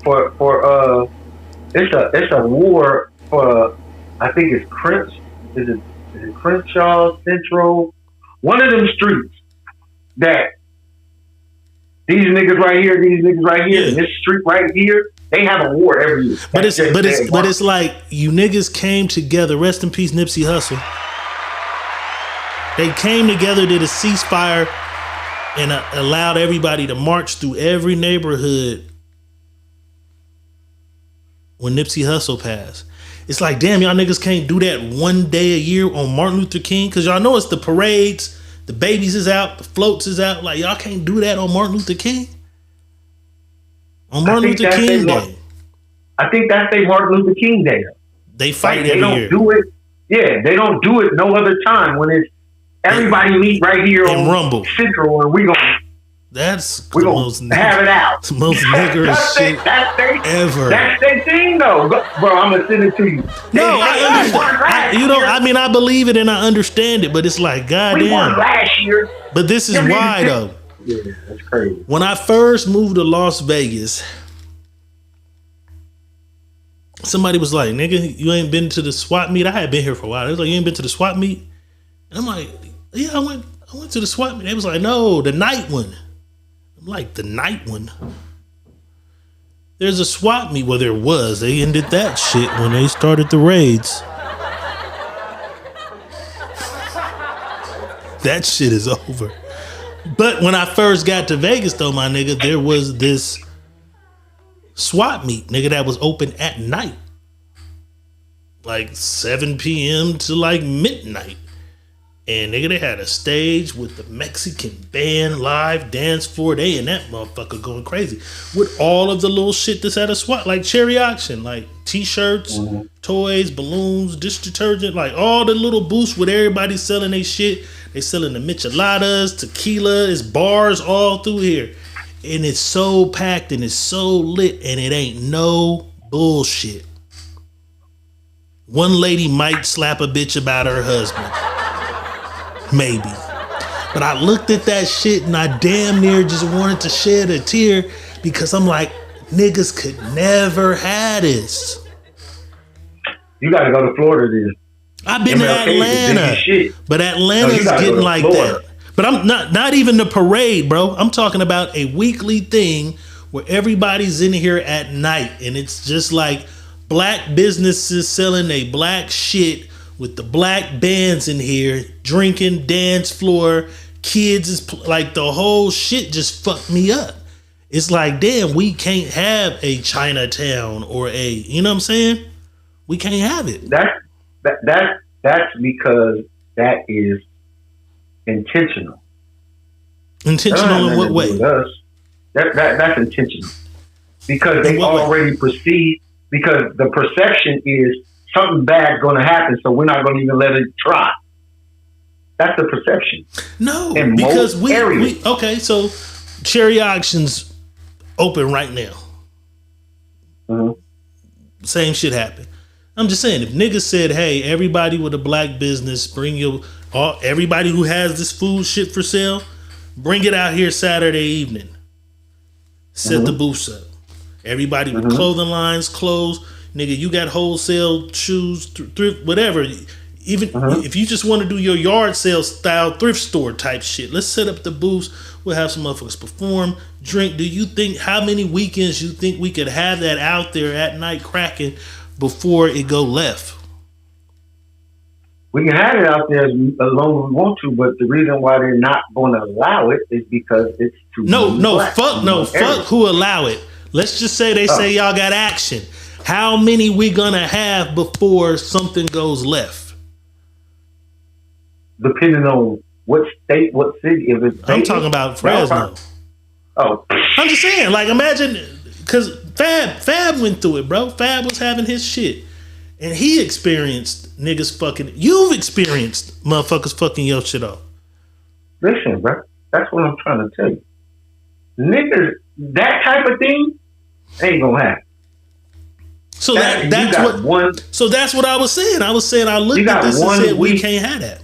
it's a war for, I think it's is it Crenshaw Central, one of them streets that these niggas right here, and this street right here, they have a war every year. But it's like you niggas came together. Rest in peace, Nipsey Hussle. They came together, did a ceasefire, and allowed everybody to march through every neighborhood when Nipsey Hussle passed. It's like, damn, y'all niggas can't do that one day a year on Martin Luther King, because y'all know it's the parades, the babies is out, the floats is out. Like, y'all can't do that on Martin Luther King? On Martin Luther King Day. I think that's their Martin Luther King Day. They fight every year. Do it. Yeah, they don't do it no other time when it's everybody meet right here on Rumble Central, and we gonna have it out. The most niggerish shit ever. That's their thing, though, bro. I'm gonna send it to you. No, I understand. I believe it and I understand it, but it's like, goddamn. We won last year. But this is why, though. Yeah, that's crazy. When I first moved to Las Vegas, somebody was like, "Nigga, you ain't been to the swap meet." I had been here for a while. They was like, "You ain't been to the swap meet?" And I'm like, "Yeah, I went to the swap meet." They was like, "No, the night one." I'm like, "The night one?" There's a swap meet. Well, there was. They ended that shit when they started the raids. That shit is over. But when I first got to Vegas, though, my nigga, there was this swap meet, nigga, that was open at night. Like 7 p.m. to like midnight. And nigga, they had a stage with the Mexican band, live dance floor. They and that motherfucker going crazy. With all of the little shit that's at a swap, like cherry auction, like t-shirts, toys, balloons, dish detergent, like all the little booths with everybody selling their shit. They selling the micheladas, tequila, it's bars all through here. And it's so packed and it's so lit and it ain't no bullshit. One lady might slap a bitch about her husband. Maybe. But I looked at that shit and I damn near just wanted to shed a tear because I'm like, niggas could never have this. You gotta go to Florida then. I've been to Atlanta, but Atlanta's getting like that. But I'm not even the parade, bro. I'm talking about a weekly thing where everybody's in here at night and it's just like black businesses selling they black shit with the black bands in here, drinking, dance floor, kids is like the whole shit just fucked me up. It's like, damn, we can't have a Chinatown or a, you know what I'm saying? We can't have it. That's because that is intentional. Intentional in what way? That's intentional. Because they already perceive, because the perception is something bad going to happen, so we're not going to even let it try. That's the perception. No, because we okay, so cherry auctions open right now. Mm-hmm. Same shit happened. I'm just saying, if niggas said, hey, everybody with a black business, bring everybody who has this food shit for sale, bring it out here Saturday evening. Set the booths up. Everybody with clothing lines, clothes. Nigga, you got wholesale shoes, thrift, whatever. Even if you just want to do your yard sale style thrift store type shit, let's set up the booths. We'll have some motherfuckers perform, drink. Do you think, how many weekends you think we could have that out there at night cracking before it go left? We can have it out there as long as we want to, but the reason why they're not going to allow it is because it's too fuck who allow it. Let's just say they say y'all got action. How many we gonna have before something goes left? Depending on what state, what city. If it's I'm talking about Fresno. Oh, I'm just saying, like, imagine, because Fab went through it, bro. Fab was having his shit, and he experienced niggas fucking. You've experienced motherfuckers fucking your shit up. Listen, bro, that's what I'm trying to tell you. Niggas, that type of thing ain't gonna happen. So that's what I was saying. I was saying I looked at this and said we can't have that.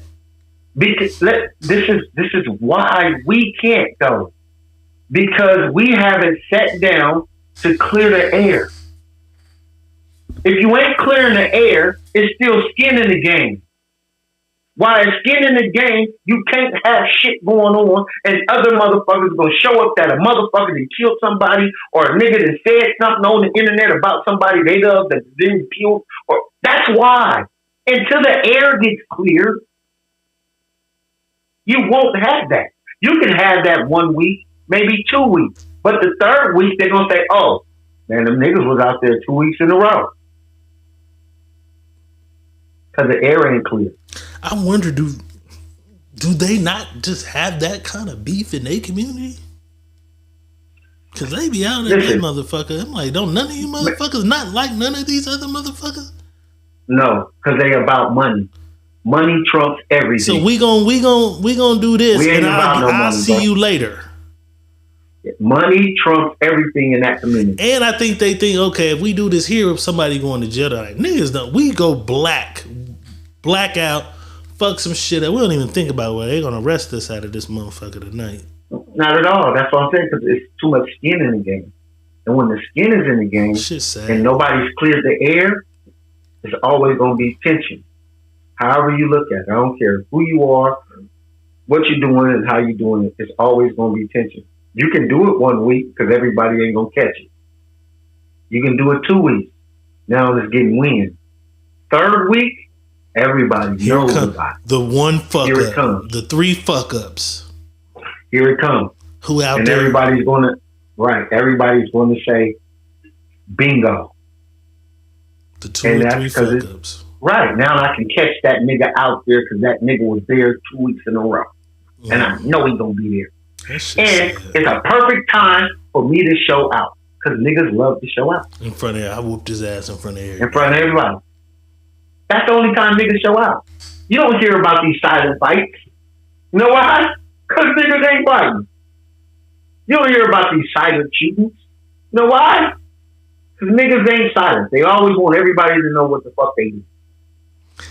Because this is why we can't though. Because we haven't sat down to clear the air. If you ain't clearing the air, it's still skin in the game. While it's skin in the game, you can't have shit going on and other motherfuckers gonna show up that a motherfucker that killed somebody or a nigga that said something on the internet about somebody they love that didn't kill. Or that's why. Until the air gets clear, you won't have that. You can have that 1 week, maybe 2 weeks. But the third week, they're gonna say, oh, man, them niggas was out there 2 weeks in a row. Because the air ain't clear. I wonder, do they not just have that kind of beef in their community? Because they be out there, that motherfucker. I'm like, don't none of you motherfuckers not like none of these other motherfuckers? No, because they about money. Money trumps everything. So we gonna do this, and I'll see you later. Money trumps everything in that community. And I think they think, okay, if we do this here, if somebody going to jail, like niggas don't. We go blackout, fuck some shit that we don't even think about. Well, they're gonna arrest us out of this motherfucker tonight. Not at all. That's what I'm saying. Because it's too much skin in the game, and when the skin is in the game, and nobody's cleared the air, there's always gonna be tension. However you look at it, I don't care who you are, what you're doing, and how you're doing it. It's always gonna be tension. You can do it 1 week because everybody ain't gonna catch it. You can do it 2 weeks. Now it's getting wind. Third week, everybody knows about it. The one fuck Here up. It comes. The 3 fuck ups. Here it comes. Who out and there? Everybody's gonna everybody's gonna say bingo. The 2 or 3 fuck ups. Right. Now I can catch that nigga out there because that nigga was there 2 weeks in a row. Mm. And I know he's gonna be there. And it's a perfect time for me to show out. Because niggas love to show out. In front of I whooped his ass in front of everybody. In front of everybody. That's the only time niggas show out. You don't hear about these silent fights. You know why? Because niggas ain't fighting. You don't hear about these silent shootings. You know why? Because niggas ain't silent. They always want everybody to know what the fuck they do.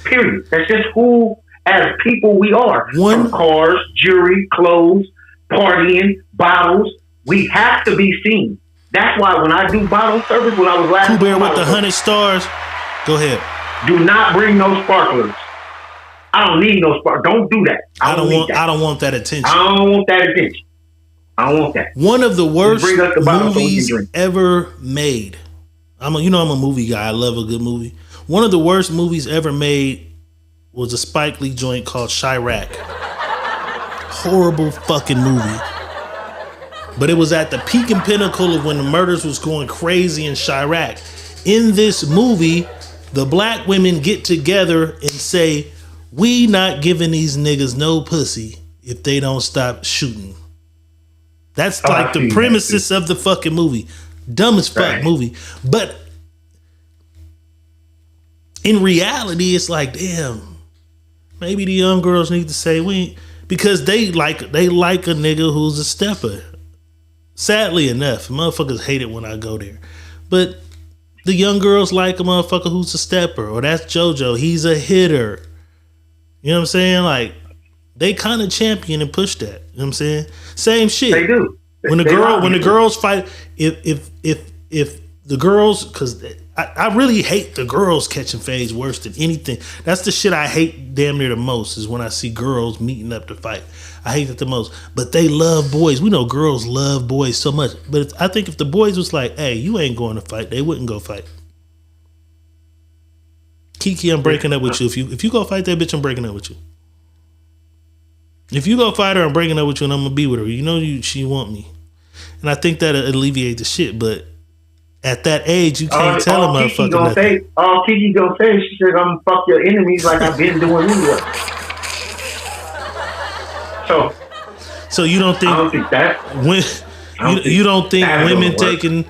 Period. That's just who, as people, we are. From cars, jewelry, clothes, partying, bottles. We have to be seen. That's why when I do bottle service, when I was last Pooh Bear with the 100 stars. Go ahead. Do not bring no sparklers. I don't need no sparklers. Don't do that. I don't want that attention. I don't want that attention. I don't want that. One of the worst movies ever made. I'm a movie guy. I love a good movie. One of the worst movies ever made was a Spike Lee joint called Chirac. Horrible fucking movie. But it was at the peak and pinnacle of when the murders was going crazy in Chirac. In this movie, the black women get together and say, we not giving these niggas no pussy if they don't stop shooting. That's like the premises of the fucking movie. Dumb as fuck movie. But in reality, it's like, damn, maybe the young girls need to say because they like a nigga who's a stepper. Sadly enough, motherfuckers hate it when I go there. But the young girls like a motherfucker who's a stepper, or that's JoJo, he's a hitter. You know what I'm saying? Like, they kind of champion and push that. You know what I'm saying? Same shit. They do. When the girls fight, if the girls, because I really hate the girls catching phase worse than anything. That's the shit I hate damn near the most, is when I see girls meeting up to fight. I hate it the most. But they love boys. We know girls love boys so much. But I think if the boys was like, hey, you ain't going to fight, they wouldn't go fight. Kiki, I'm breaking up with you. If you go fight that bitch, I'm breaking up with you. If you go fight her, I'm breaking up with you and I'm going to be with her. You know she want me. And I think that'll alleviate the shit. But at that age, you can't tell a motherfucker nothing. All Kiki gonna say, she said, I'm going to fuck your enemies like I've been doing anyway. So you don't think, I don't think that you don't think women taking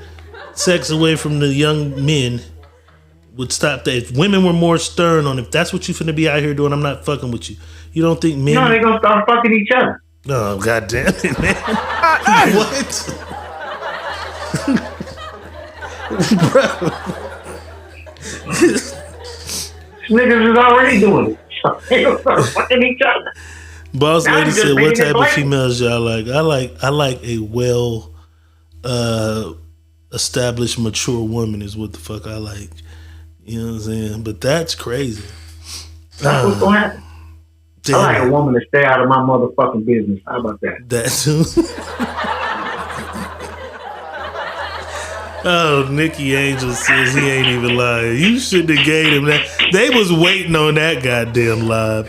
sex away from the young men would stop that? If women were more stern on, if that's what you finna be out here doing, I'm not fucking with you. You don't think men? No, they're gonna start fucking each other. Oh, goddamn it, man! What? Bro, niggas is already doing it. So they gonna start fucking each other. Boss lady said, "What type of females y'all like?" I like a well established, mature woman is what the fuck I like. You know what I'm saying? But that's crazy. That's what's gonna happen. I like a woman to stay out of my motherfucking business. How about that? That too. Oh, Nikki Angel says he ain't even lying. You shouldn't have gave him that. They was waiting on that goddamn live.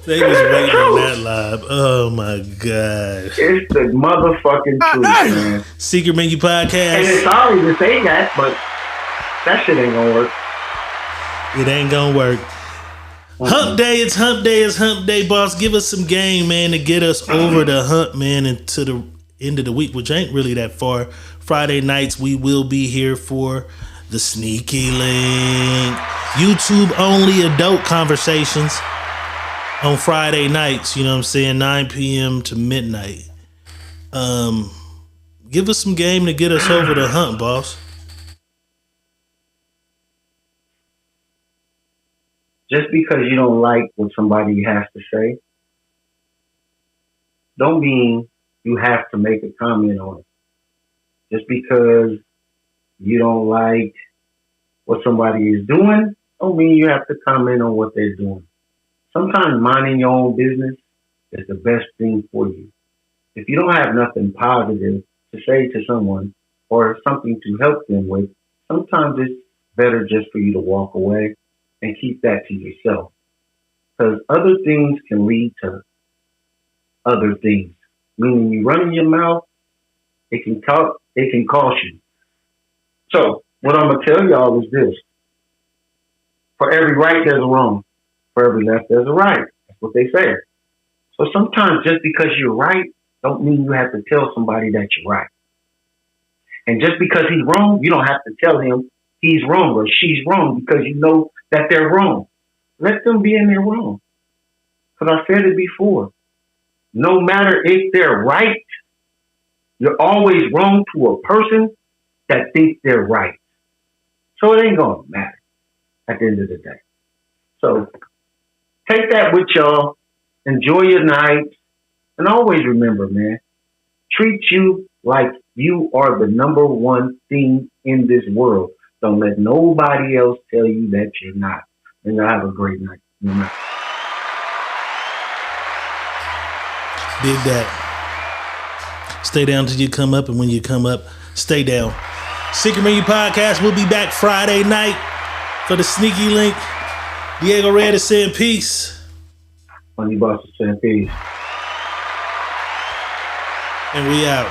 They was waiting on that live. Oh my god. It's the motherfucking truth, man. Secret Menu Podcast. And it's sorry to say that, but that shit ain't gonna work. It ain't gonna work. Hump day, it's hump day, it's hump day, boss. Give us some game, man, to get us over the hump, man, and to the end of the week, which ain't really that far. Friday nights, we will be here for the Sneaky Link. YouTube only adult conversations on Friday nights, you know what I'm saying, 9 p.m. to midnight. Give us some game to get us over the hump, boss. Just because you don't like what somebody has to say, don't mean you have to make a comment on it. Just because you don't like what somebody is doing, don't mean you have to comment on what they're doing. Sometimes minding your own business is the best thing for you. If you don't have nothing positive to say to someone or something to help them with, sometimes it's better just for you to walk away and keep that to yourself. Because other things can lead to other things. Meaning you running your mouth, it can cost you. So what I'm gonna tell y'all is this. For every right, there's a wrong. For every left, there's a right. That's what they say. So sometimes just because you're right, don't mean you have to tell somebody that you're right. And just because he's wrong, you don't have to tell him he's wrong or she's wrong because you know that they're wrong. Let them be in their wrong. Because I said it before. No matter if they're right, you're always wrong to a person that thinks they're right. So it ain't going to matter at the end of the day. So take that with y'all. Enjoy your night. And always remember, man, treat you like you are the number one thing in this world. Don't let nobody else tell you that you're not. And y'all have a great night. Did that. Stay down till you come up, and when you come up, stay down. Secret Menu Podcast will be back Friday night for the Sneaky Link. Diego Red is saying peace. Money Boss is saying peace. And we out.